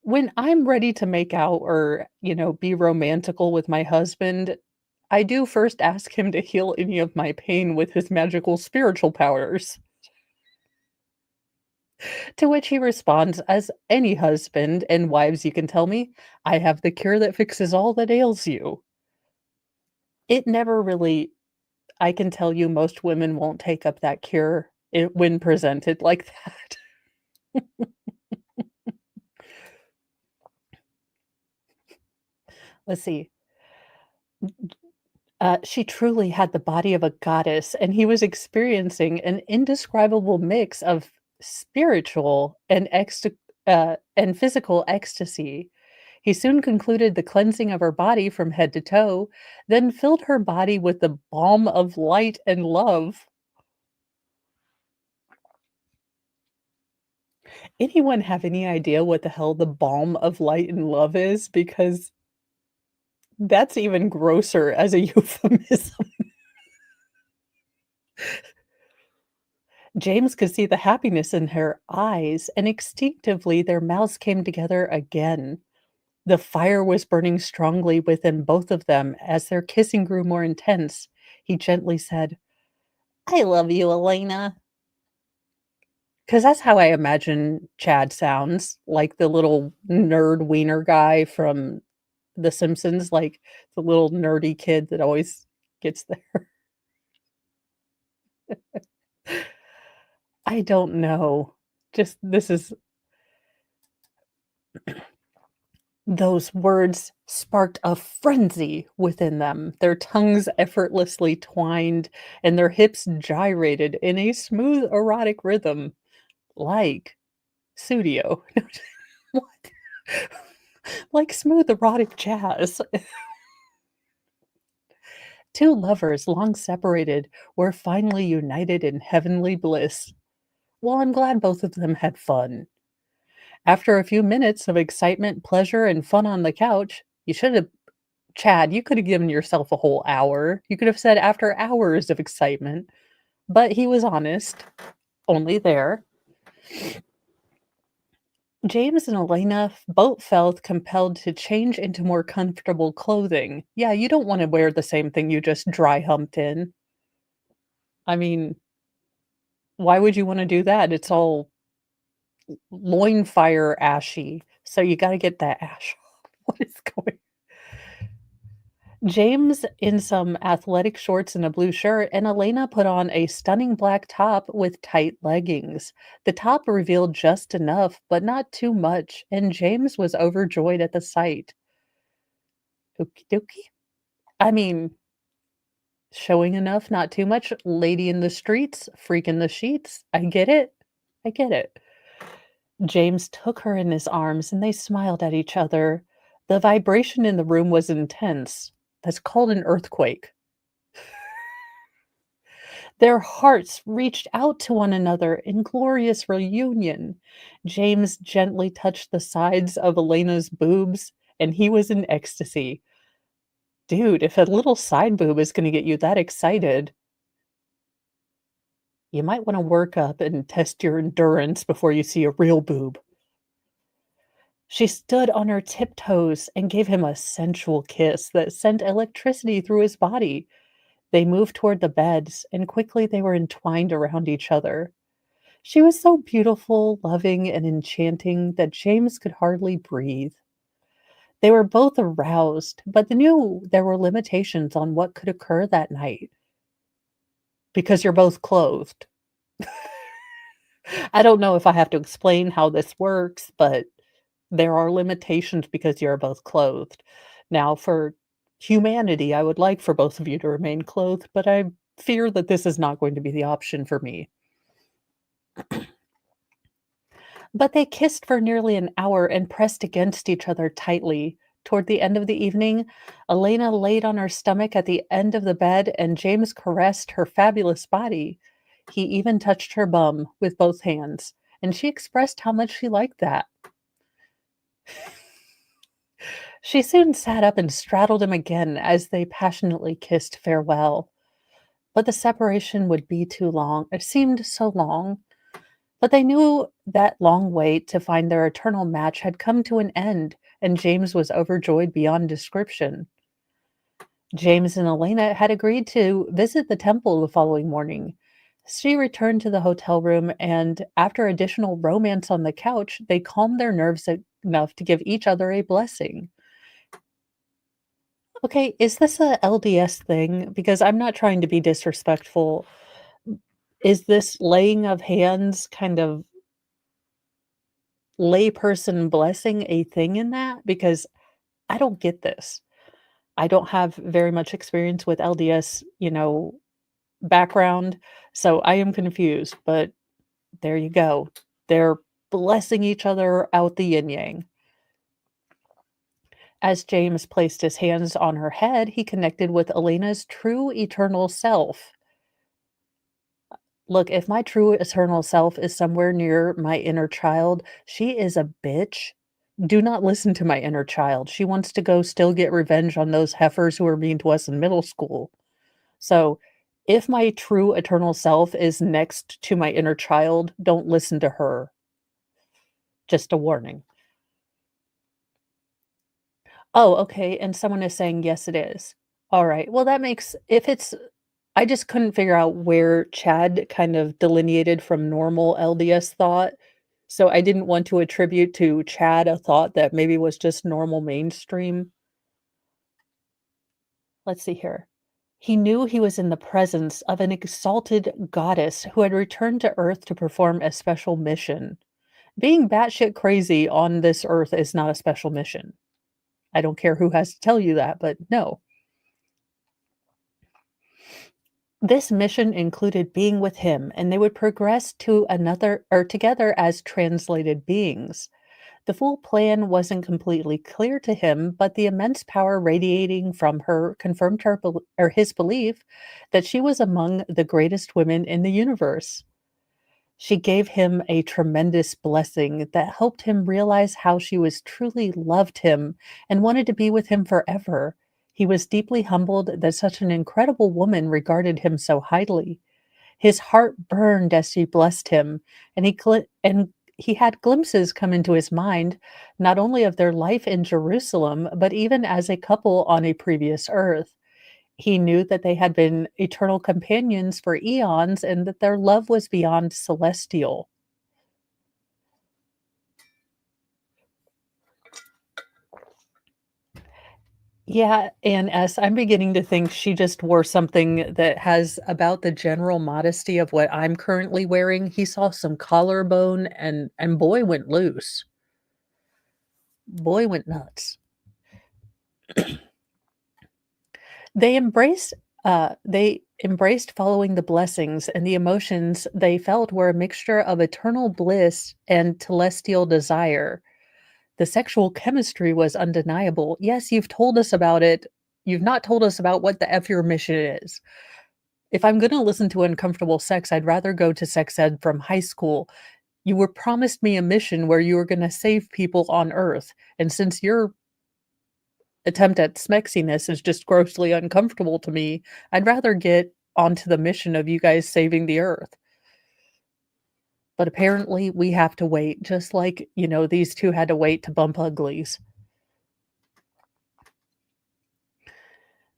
when I'm ready to make out or, be romantical with my husband, I do first ask him to heal any of my pain with his magical spiritual powers. To which he responds, as any husband and wives you can tell me, I have the cure that fixes all that ails you. It never really, I can tell you, most women won't take up that cure when presented like that. Let's see. She truly had the body of a goddess, and he was experiencing an indescribable mix of spiritual and physical ecstasy. He soon concluded the cleansing of her body from head to toe, then filled her body with the balm of light and love. Anyone have any idea what the hell the balm of light and love is? Because that's even grosser as a euphemism. James could see the happiness in her eyes, and instinctively their mouths came together again. The fire was burning strongly within both of them as their kissing grew more intense. He gently said, I love you, Elena. Because that's how I imagine Chad sounds, like the little nerd wiener guy from The Simpsons, like the little nerdy kid that always gets there. I don't know. Just this is Those words sparked a frenzy within them. Their tongues effortlessly twined, and their hips gyrated in a smooth, erotic rhythm, like Sudio. What? Like smooth, erotic jazz. Two lovers, long separated, were finally united in heavenly bliss. Well, I'm glad both of them had fun. After a few minutes of excitement, pleasure, and fun on the couch, you should have Chad, you could have given yourself a whole hour. You could have said after hours of excitement, but he was honest, only there. James and Elena both felt compelled to change into more comfortable clothing. Yeah, you don't want to wear the same thing you just dry humped in. I mean, why would you want to do that? It's all loin fire ashy. So you got to get that ash. What is going James in some athletic shorts and a blue shirt, and Elena put on a stunning black top with tight leggings. The top revealed just enough, but not too much, and James was overjoyed at the sight. Okie dokie. I mean, showing enough, not too much. Lady in the streets, freak in the sheets. I get it. I get it. James took her in his arms and they smiled at each other. The vibration in the room was intense. That's called an earthquake. Their hearts reached out to one another in glorious reunion. James gently touched the sides of Elena's boobs, and he was in ecstasy. Dude, if a little side boob is gonna get you that excited, you might wanna work up and test your endurance before you see a real boob. She stood on her tiptoes and gave him a sensual kiss that sent electricity through his body. They moved toward the beds, and quickly they were entwined around each other. She was so beautiful, loving, and enchanting that James could hardly breathe. They were both aroused, but they knew there were limitations on what could occur that night because you're both clothed. I don't know if I have to explain how this works, but there are limitations because you're both clothed. Now, for humanity, I would like for both of you to remain clothed, but I fear that this is not going to be the option for me. But they kissed for nearly an hour and pressed against each other tightly. Toward the end of the evening, Elena laid on her stomach at the end of the bed, and James caressed her fabulous body. He even touched her bum with both hands, and she expressed how much she liked that. She soon sat up and straddled him again as they passionately kissed farewell. But the separation would be too long. It seemed so long. But they knew that long wait to find their eternal match had come to an end, and James was overjoyed beyond description. James and Elena had agreed to visit the temple the following morning. She returned to the hotel room, and after additional romance on the couch, they calmed their nerves enough to give each other a blessing. Okay, is this a LDS thing? Because I'm not trying to be disrespectful. Is this laying of hands kind of layperson blessing a thing in that? Because I don't get this. I don't have very much experience with LDS, background, so I am confused, but there you go. They're blessing each other out the yin yang. As James placed his hands on her head, he connected with Elena's true eternal self. Look, if my true eternal self is somewhere near my inner child, she is a bitch. Do not listen to my inner child. She wants to go still get revenge on those heifers who were mean to us in middle school. So, if my true eternal self is next to my inner child, don't listen to her. Just a warning. Oh, okay, and someone is saying, "Yes, it is." Alright, well, that makes if it's I just couldn't figure out where Chad kind of delineated from normal LDS thought, so I didn't want to attribute to Chad a thought that maybe was just normal mainstream. Let's see here. He knew he was in the presence of an exalted goddess who had returned to Earth to perform a special mission. Being batshit crazy on this Earth is not a special mission. I don't care who has to tell you that, but no. This mission included being with him, and they would progress to another or together as translated beings. The full plan wasn't completely clear to him, but the immense power radiating from her confirmed his belief that she was among the greatest women in the universe. She gave him a tremendous blessing that helped him realize how she was truly loved him and wanted to be with him forever. He was deeply humbled that such an incredible woman regarded him so highly. His heart burned as she blessed him, and he had glimpses come into his mind, not only of their life in Jerusalem, but even as a couple on a previous earth. He knew that they had been eternal companions for eons and that their love was beyond celestial. Yeah, and S, I'm beginning to think she just wore something that has about the general modesty of what I'm currently wearing. He saw some collarbone and boy went loose. Boy went nuts. They embraced following the blessings, and the emotions they felt were a mixture of eternal bliss and celestial desire. The sexual chemistry was undeniable. Yes, you've told us about it. You've not told us about what the F your mission is. If I'm gonna listen to uncomfortable sex, I'd rather go to sex ed from high school. You were promised me a mission where you were gonna save people on Earth, and since your attempt at smexiness is just grossly uncomfortable to me, I'd rather get onto the mission of you guys saving the Earth. But apparently, we have to wait, just like, these 2 had to wait to bump uglies.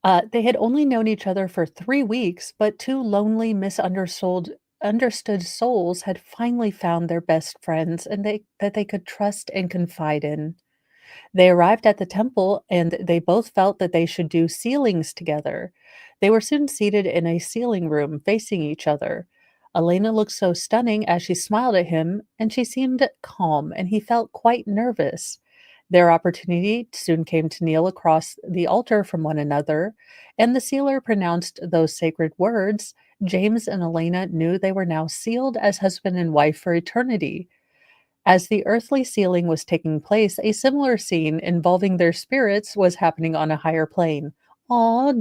They had only known each other for 3 weeks, but 2 lonely, misunderstood understood souls had finally found their best friends and they could trust and confide in. They arrived at the temple and they both felt that they should do sealings together. They were soon seated in a sealing room facing each other. Elena looked so stunning as she smiled at him, and she seemed calm, and he felt quite nervous. Their opportunity soon came to kneel across the altar from one another, and the sealer pronounced those sacred words. James and Elena knew they were now sealed as husband and wife for eternity. As the earthly sealing was taking place, a similar scene involving their spirits was happening on a higher plane. Aw,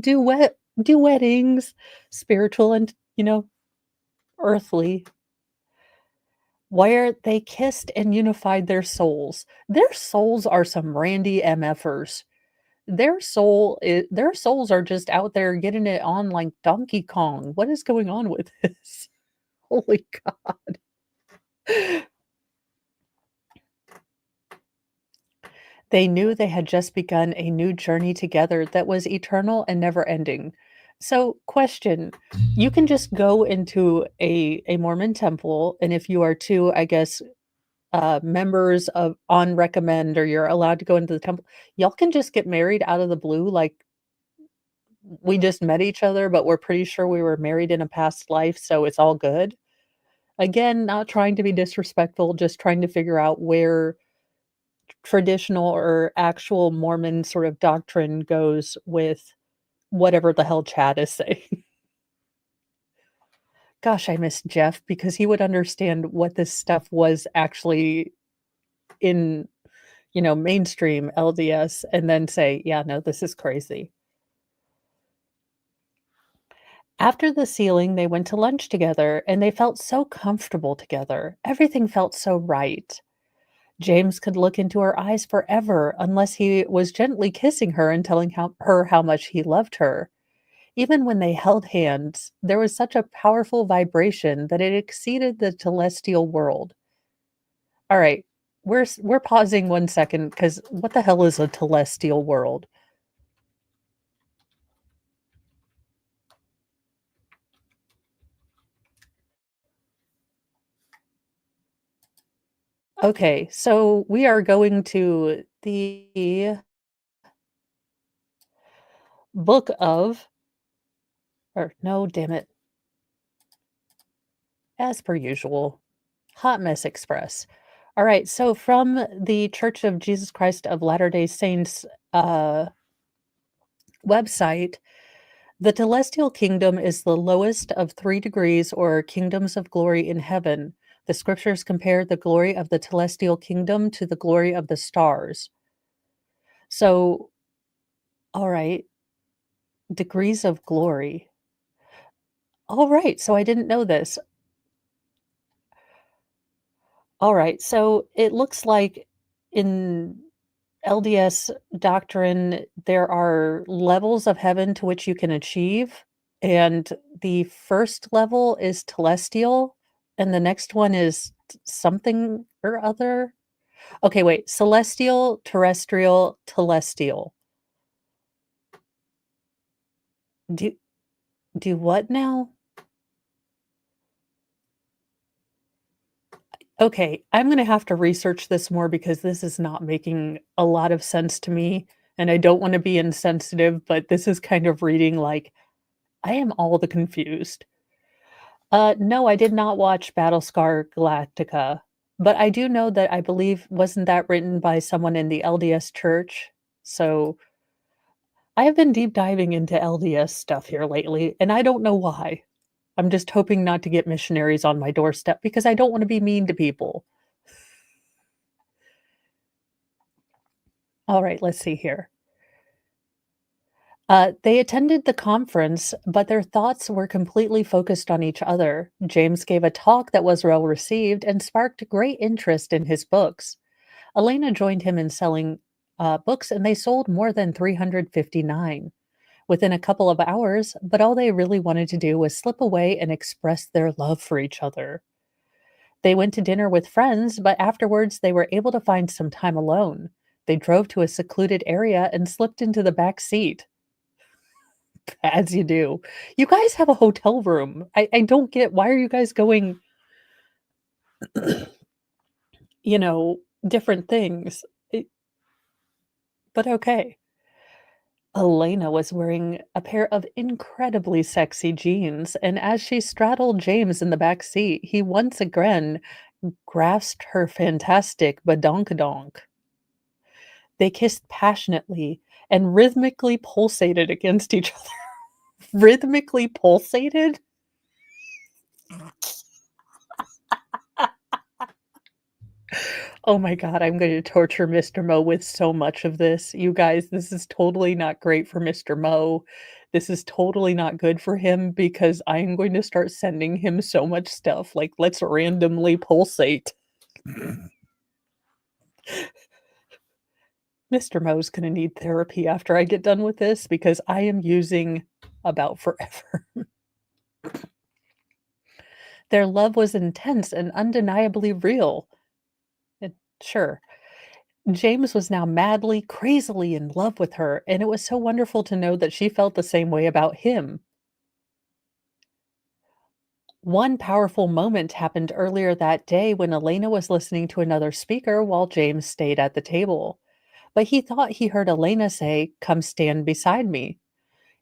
duettings, spiritual and, earthly, where they kissed and unified their souls. Their souls are some randy MFers. their souls are just out there getting it on like Donkey Kong. What is going on with this? Holy God. They knew they had just begun a new journey together that was eternal and never ending. So, question, you can just go into a Mormon temple, and if you are two, I guess, members of on recommend, or you're allowed to go into the temple, y'all can just get married out of the blue, like, we just met each other, but we're pretty sure we were married in a past life, so it's all good? Again, not trying to be disrespectful, just trying to figure out where traditional or actual Mormon sort of doctrine goes with whatever the hell Chad is saying. Gosh, I miss Jeff because he would understand what this stuff was actually in, mainstream LDS and then say, "Yeah, no, this is crazy." After the sealing, they went to lunch together and they felt so comfortable together. Everything felt so right. James could look into her eyes forever unless he was gently kissing her and telling her how much he loved her. Even when they held hands, there was such a powerful vibration that it exceeded the celestial world. All right, we're pausing 1 second because what the hell is a celestial world? Okay, so we are going to the book of, or no, damn it, as per usual, Hot Mess Express. All right, so from the Church of Jesus Christ of Latter-day Saints website, the celestial kingdom is the lowest of 3 degrees or kingdoms of glory in heaven. The scriptures compare the glory of the celestial kingdom to the glory of the stars. So, all right, degrees of glory. All right, so I didn't know this. All right, so it looks like in LDS doctrine, there are levels of heaven to which you can achieve, and the first level is telestial, and the next one is something or other. Okay, wait, celestial, terrestrial, telestial. Do do what now? Okay, I'm gonna have to research this more because this is not making a lot of sense to me, and I don't wanna be insensitive, but this is kind of reading like, I am all the confused. No, I did not watch Battlescar Galactica, but I do know that I believe wasn't that written by someone in the LDS church? So, I have been deep diving into LDS stuff here lately, and I don't know why. I'm just hoping not to get missionaries on my doorstep because I don't wanna be mean to people. Alright, let's see here. They attended the conference, but their thoughts were completely focused on each other. James gave a talk that was well received and sparked great interest in his books. Elena joined him in selling books, and they sold more than 359 within a couple of hours. But all they really wanted to do was slip away and express their love for each other. They went to dinner with friends, but afterwards they were able to find some time alone. They drove to a secluded area and slipped into the back seat. As you do. You guys have a hotel room. I don't get why are you guys going, you know, different things? It but okay. Elena was wearing a pair of incredibly sexy jeans, and as she straddled James in the back seat, he once again grasped her fantastic badonkadonk. They kissed passionately and rhythmically pulsated against each other. Rhythmically pulsated? Oh my god, I'm gonna torture Mr. Mo with so much of this. You guys, this is totally not great for Mr. Mo. This is totally not good for him because I am going to start sending him so much stuff, like, "Let's randomly pulsate." Mr. Mo's gonna need therapy after I get done with this because I am using about forever. Their love was intense and undeniably real. It sure. James was now madly, crazily in love with her, and it was so wonderful to know that she felt the same way about him. One powerful moment happened earlier that day when Elena was listening to another speaker while James stayed at the table. But he thought he heard Elena say, "Come stand beside me."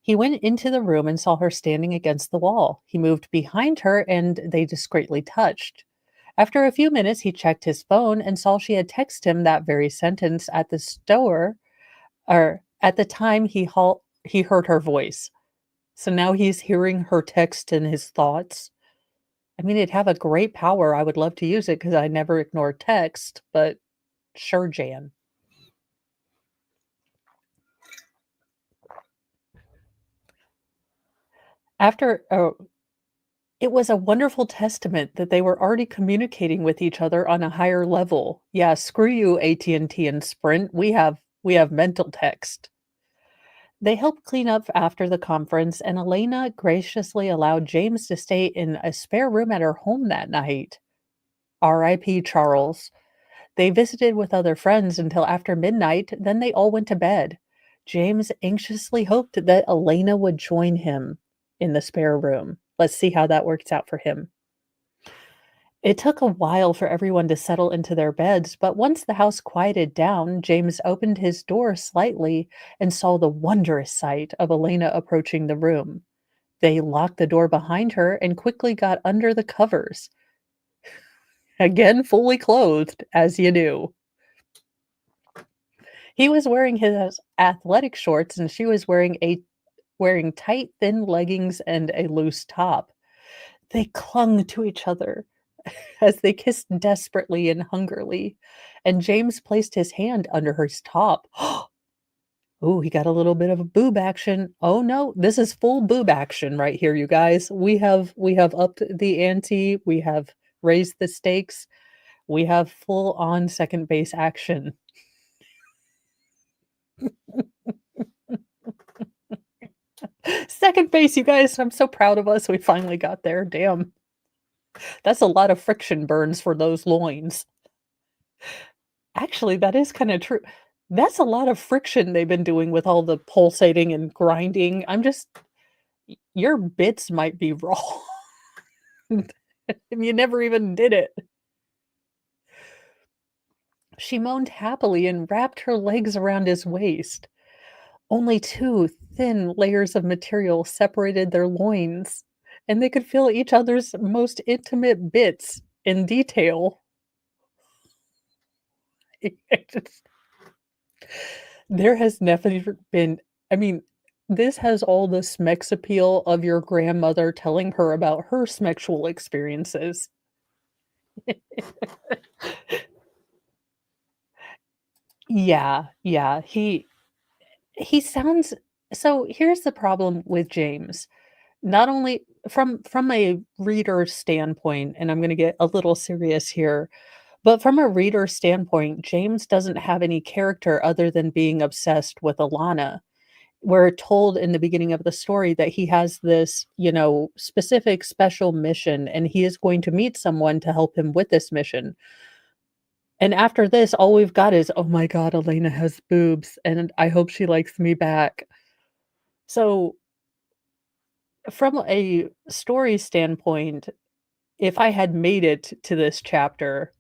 He went into the room and saw her standing against the wall. He moved behind her and they discreetly touched. After a few minutes, he checked his phone and saw she had texted him that very sentence at the store, or at the time he heard her voice. So now he's hearing her text in his thoughts. I mean, it'd have a great power. I would love to use it because I never ignore text, but sure, Jan. After it was a wonderful testament that they were already communicating with each other on a higher level. Yeah, screw you, AT&T and T and Sprint. We have mental text. They helped clean up after the conference, and Elena graciously allowed James to stay in a spare room at her home that night. R.I.P. Charles. They visited with other friends until after midnight, then they all went to bed. James anxiously hoped that Elena would join him in the spare room. Let's see how that works out for him. It took a while for everyone to settle into their beds, but once the house quieted down, James opened his door slightly and saw the wondrous sight of Elena approaching the room. They locked the door behind her and quickly got under the covers. Again, fully clothed, as you do. He was wearing his athletic shorts and she was wearing tight, thin leggings and a loose top. They clung to each other as they kissed desperately and hungrily, and James placed his hand under his top. Oh, he got a little bit of a boob action. Oh no, this is full boob action right here, you guys. We have upped the ante. We have raised the stakes. We have full on second base action. Second base, you guys. I'm so proud of us. We finally got there. Damn. That's a lot of friction burns for those loins. Actually, that is kinda true. That's a lot of friction they've been doing with all the pulsating and grinding. I'm just your bits might be raw, and you never even did it. She moaned happily and wrapped her legs around his waist. Only 2 thin layers of material separated their loins, and they could feel each other's most intimate bits in detail. There has never been I mean, this has all the Smex appeal of your grandmother telling her about her smexual experiences. Yeah, yeah, he sounds so here's the problem with James. Not only from a reader standpoint, and I'm gonna get a little serious here, but from a reader standpoint, James doesn't have any character other than being obsessed with Alana. We're told in the beginning of the story that he has this, specific special mission and he is going to meet someone to help him with this mission. And after this, all we've got is, oh my God, Elena has boobs and I hope she likes me back. So, from a story standpoint, if I had made it to this chapter,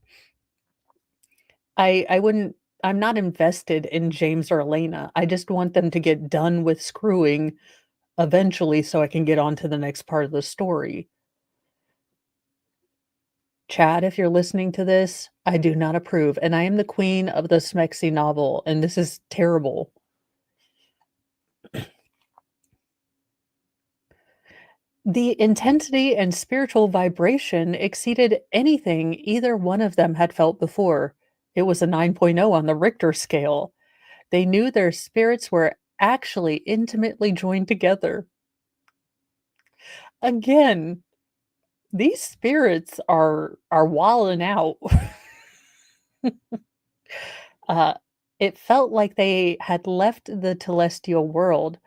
I wouldn't I'm not invested in James or Elena. I just want them to get done with screwing eventually so I can get on to the next part of the story. Chad, if you're listening to this, I do not approve, and I am the queen of the Smexy novel, and this is terrible. The intensity and spiritual vibration exceeded anything either one of them had felt before. It was a 9.0 on the Richter scale. They knew their spirits were actually intimately joined together. Again, these spirits are wilding out. Uh, It felt like they had left the telestial world.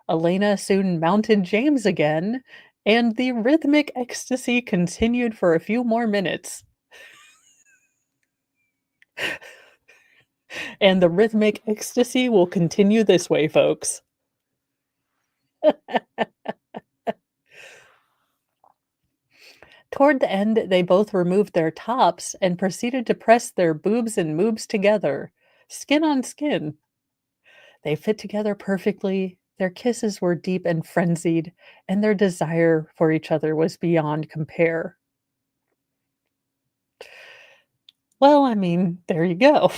Elena soon mounted James again, and the rhythmic ecstasy continued for a few more minutes. And the rhythmic ecstasy will continue this way, folks. Toward the end, they both removed their tops and proceeded to press their boobs and moobs together, skin on skin. They fit together perfectly, their kisses were deep and frenzied, and their desire for each other was beyond compare. Well, I mean, there you go.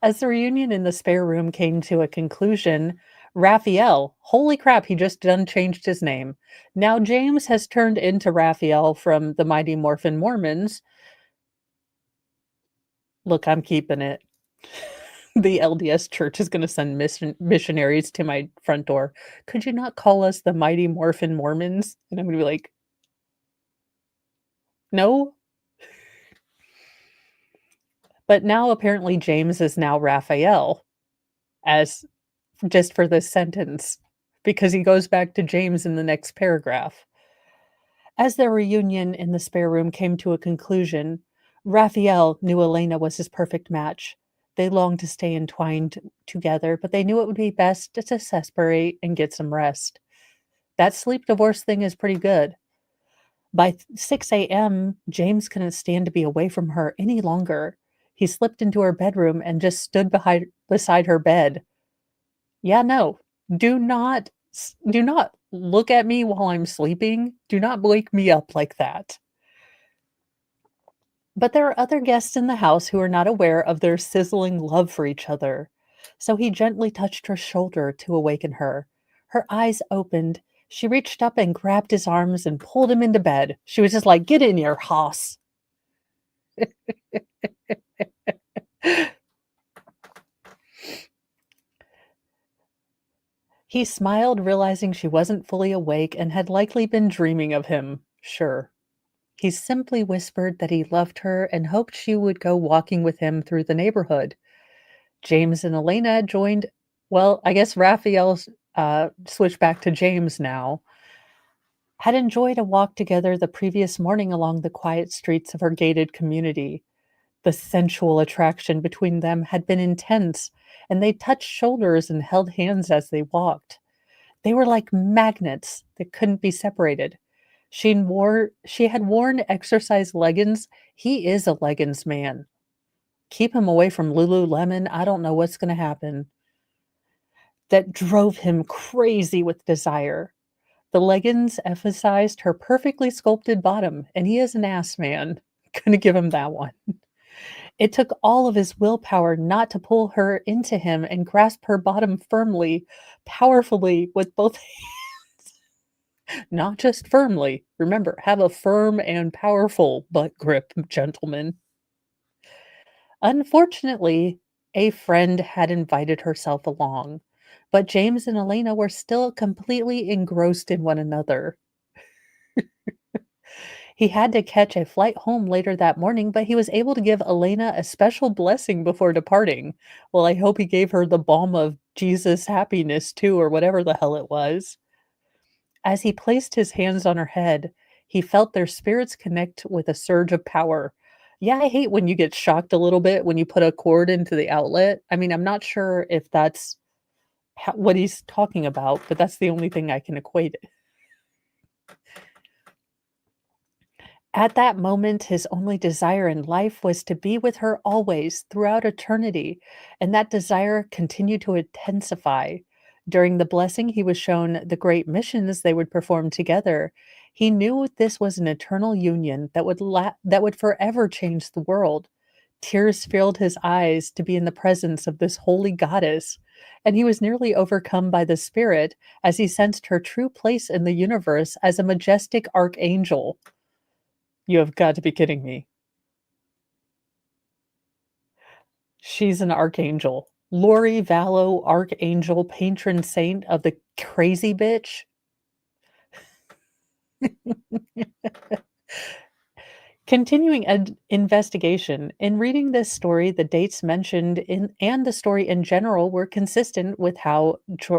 As the reunion in the spare room came to a conclusion, Raphael, holy crap, he just done changed his name. Now James has turned into Raphael from the Mighty Morphin Mormons. Look, I'm keeping it. The LDS Church is going to send missionaries to my front door. Could you not call us the Mighty Morphin Mormons? And I'm going to be like, no. But now apparently James is now Raphael, as just for this sentence, because he goes back to James in the next paragraph. As their reunion in the spare room came to a conclusion, Raphael knew Elena was his perfect match. They longed to stay entwined together, but they knew it would be best to separate and get some rest. That sleep divorce thing is pretty good. By 6 a.m., James couldn't stand to be away from her any longer. He slipped into her bedroom and just stood beside her bed. Yeah, no. Do not look at me while I'm sleeping. Do not wake me up like that. But there are other guests in the house who are not aware of their sizzling love for each other. So he gently touched her shoulder to awaken her. Her eyes opened. She reached up and grabbed his arms and pulled him into bed. She was just like, "Get in here, hoss." He smiled, realizing she wasn't fully awake and had likely been dreaming of him. Sure. He simply whispered that he loved her and hoped she would go walking with him through the neighborhood. James and Elena joined, well, I guess Raphael's switched back to James now, had enjoyed a walk together the previous morning along the quiet streets of her gated community. The sensual attraction between them had been intense, and they touched shoulders and held hands as they walked. They were like magnets that couldn't be separated. She had worn exercise leggings. He is a leggings man. Keep him away from Lululemon. I don't know what's going to happen. That drove him crazy with desire. The leggings emphasized her perfectly sculpted bottom, and he is an ass man. Gonna give him that one. It took all of his willpower not to pull her into him and grasp her bottom firmly, powerfully with both hands. Not just firmly. Remember, have a firm and powerful butt grip, gentlemen. Unfortunately, a friend had invited herself along, but James and Elena were still completely engrossed in one another. He had to catch a flight home later that morning, but he was able to give Elena a special blessing before departing. Well, I hope he gave her the balm of Jesus happiness too, or whatever the hell it was. As he placed his hands on her head, he felt their spirits connect with a surge of power. Yeah, I hate when you get shocked a little bit when you put a cord into the outlet. I mean, I'm not sure if that's what he's talking about, but that's the only thing I can equate it. At that moment, his only desire in life was to be with her always, throughout eternity, and that desire continued to intensify. During the blessing, he was shown the great missions they would perform together. He knew this was an eternal union that would forever change the world. Tears filled his eyes to be in the presence of this holy goddess, and he was nearly overcome by the spirit as he sensed her true place in the universe as a majestic archangel. You have got to be kidding me. She's an archangel. Lori Vallow, archangel, patron saint of the crazy bitch. Continuing an investigation, in reading this story, the dates mentioned in and the story in general were consistent with how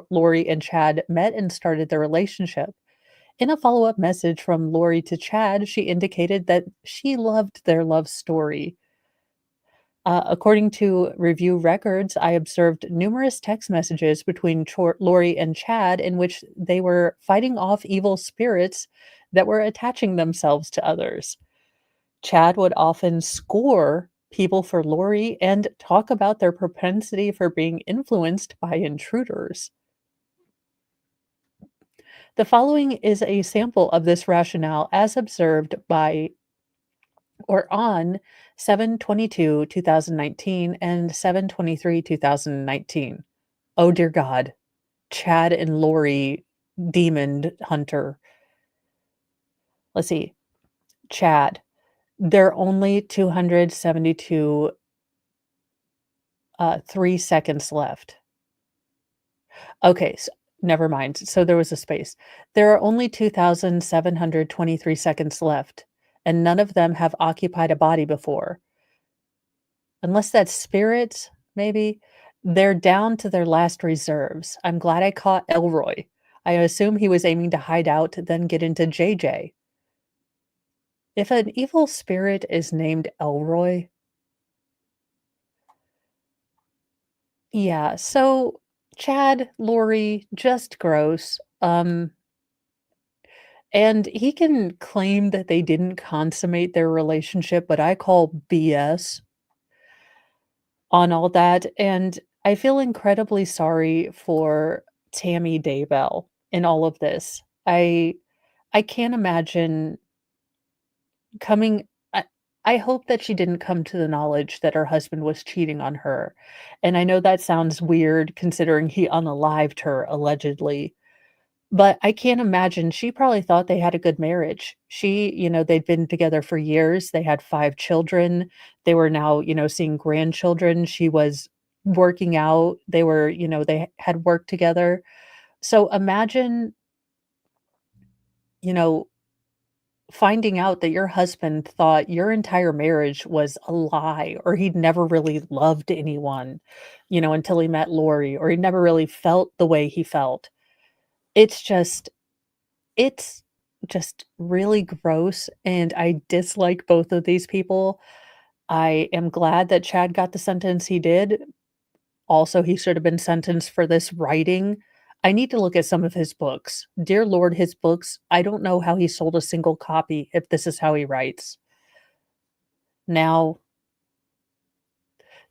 Lori and Chad met and started their relationship. In a follow up message from Lori to Chad, she indicated that she loved their love story. According to review records, I observed numerous text messages between Lori and Chad in which they were fighting off evil spirits that were attaching themselves to others. Chad would often score people for Lori and talk about their propensity for being influenced by intruders. The following is a sample of this rationale as observed by or on 7/22/2019 and 7/23/2019. Oh dear God. Chad and Lori demon hunter. Let's see. Chad. There are only 272 3 seconds left. Okay, never mind. So there was a space. There are only 2,723 seconds left, and none of them have occupied a body before. Unless that's spirits, maybe. They're down to their last reserves. I'm glad I caught Elroy. I assume he was aiming to hide out, then get into JJ. If an evil spirit is named Elroy, yeah, so Chad, Lori, just gross. And he can claim that they didn't consummate their relationship, but I call BS on all that, and I feel incredibly sorry for Tammy Daybell in all of this. I can't imagine coming I I hope that she didn't come to the knowledge that her husband was cheating on her, and I know that sounds weird considering he unalived her, allegedly, but I can't imagine she probably thought they had a good marriage. They'd been together for years, they had 5 children, they were now, seeing grandchildren, she was working out, they had worked together. So imagine, you know, finding out that your husband thought your entire marriage was a lie or he'd never really loved anyone, until he met Lori, or he never really felt the way he felt. It's just It's just really gross, and I dislike both of these people. I am glad that Chad got the sentence he did. Also, he should have been sentenced for this writing. I need to look at some of his books. Dear Lord, his books, I don't know how he sold a single copy if this is how he writes. Now,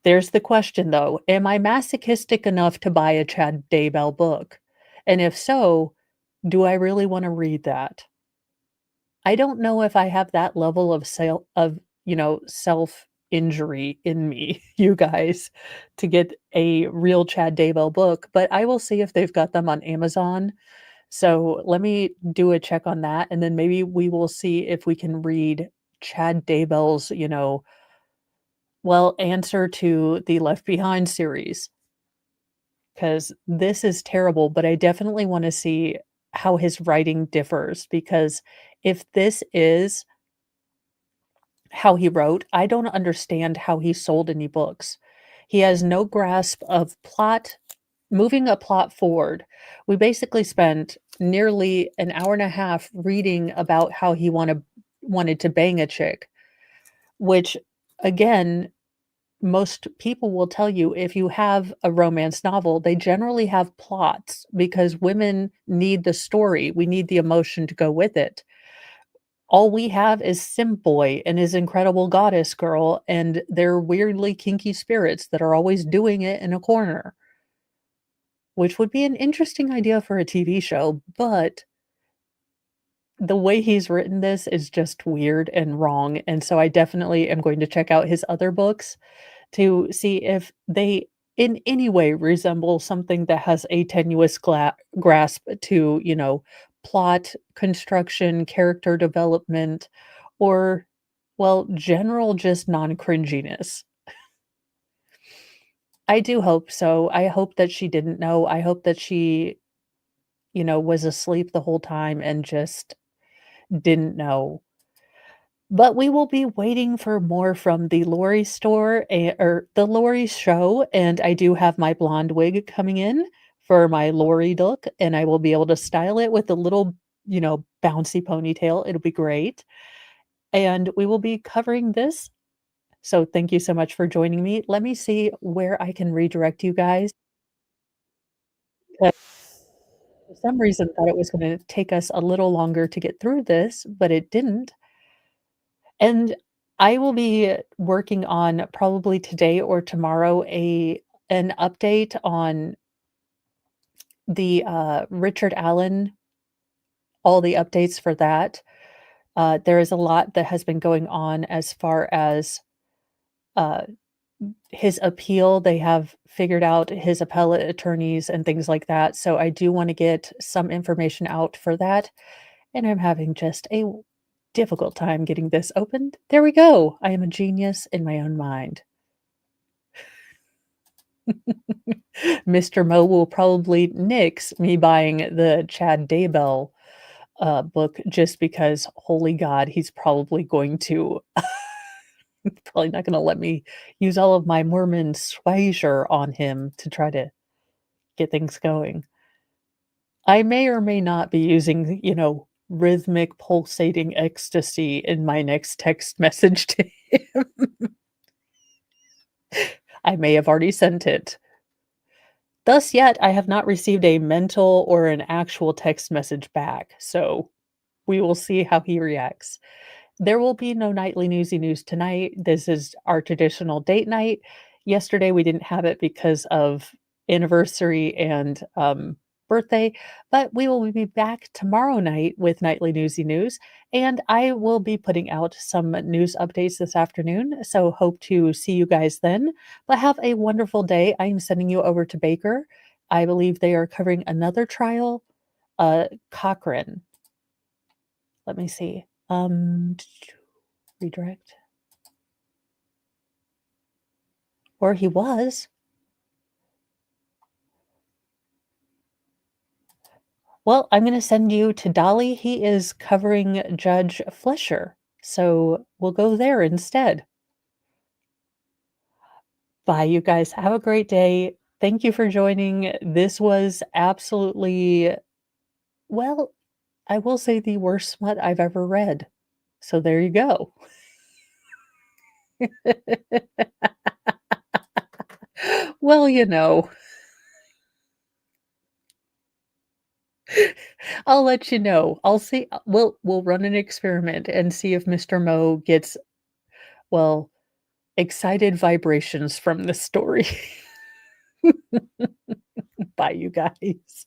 there's the question though, am I masochistic enough to buy a Chad Daybell book? And if so, do I really wanna read that? I don't know if I have that level of self-injury in me, you guys, to get a real Chad Daybell book, but I will see if they've got them on Amazon. So let me do a check on that, and then maybe we will see if we can read Chad Daybell's, answer to the Left Behind series, because this is terrible, but I definitely wanna see how his writing differs, because if this is how he wrote, I don't understand how he sold any books. He has no grasp of plot, moving a plot forward. We basically spent nearly an hour and a half reading about how he wanted to bang a chick, which again, most people will tell you if you have a romance novel, they generally have plots because women need the story. We need the emotion to go with it. All we have is Simp Boy and his incredible goddess girl and their weirdly kinky spirits that are always doing it in a corner, which would be an interesting idea for a TV show, but the way he's written this is just weird and wrong, and so I definitely am going to check out his other books to see if they in any way resemble something that has a tenuous grasp to, plot construction, character development, or, general just non-cringiness. I do hope so. I hope that she didn't know. I hope that she, was asleep the whole time and just didn't know. But we will be waiting for more from the Lori store or the Lori show, and I do have my blonde wig coming in for my Lori look, and I will be able to style it with a little, bouncy ponytail. It'll be great. And we will be covering this. So thank you so much for joining me. Let me see where I can redirect you guys. For some reason, thought it was gonna take us a little longer to get through this, but it didn't. And I will be working on probably today or tomorrow an update on the, Richard Allen, all the updates for that. There is a lot that has been going on as far as, uh, his appeal. They have figured out his appellate attorneys and things like that, so I do wanna get some information out for that. And I'm having just a difficult time getting this opened. There we go. I am a genius in my own mind. Mr. Mo will probably nix me buying the Chad Daybell book just because, holy God, he's probably going to probably not going to let me use all of my Mormon swagger on him to try to get things going. I may or may not be using, rhythmic pulsating ecstasy in my next text message to him. I may have already sent it. Thus yet, I have not received a mental or an actual text message back, so we will see how he reacts. There will be no nightly newsy news tonight. This is our traditional date night. Yesterday, we didn't have it because of anniversary and birthday, but we will be back tomorrow night with nightly newsy news. And I will be putting out some news updates this afternoon. So hope to see you guys then. But have a wonderful day. I am sending you over to Baker. I believe they are covering another trial. Cochrane. Let me see. Redirect. Or he was. Well, I'm gonna send you to Dolly. He is covering Judge Flesher, so we'll go there instead. Bye, you guys. Have a great day. Thank you for joining. This was absolutely, well, I will say the worst smut I've ever read. So there you go. Well, I'll let you know. I'll see. We'll run an experiment and see if Mr. Mo gets, well, excited vibrations from this story. Bye, you guys.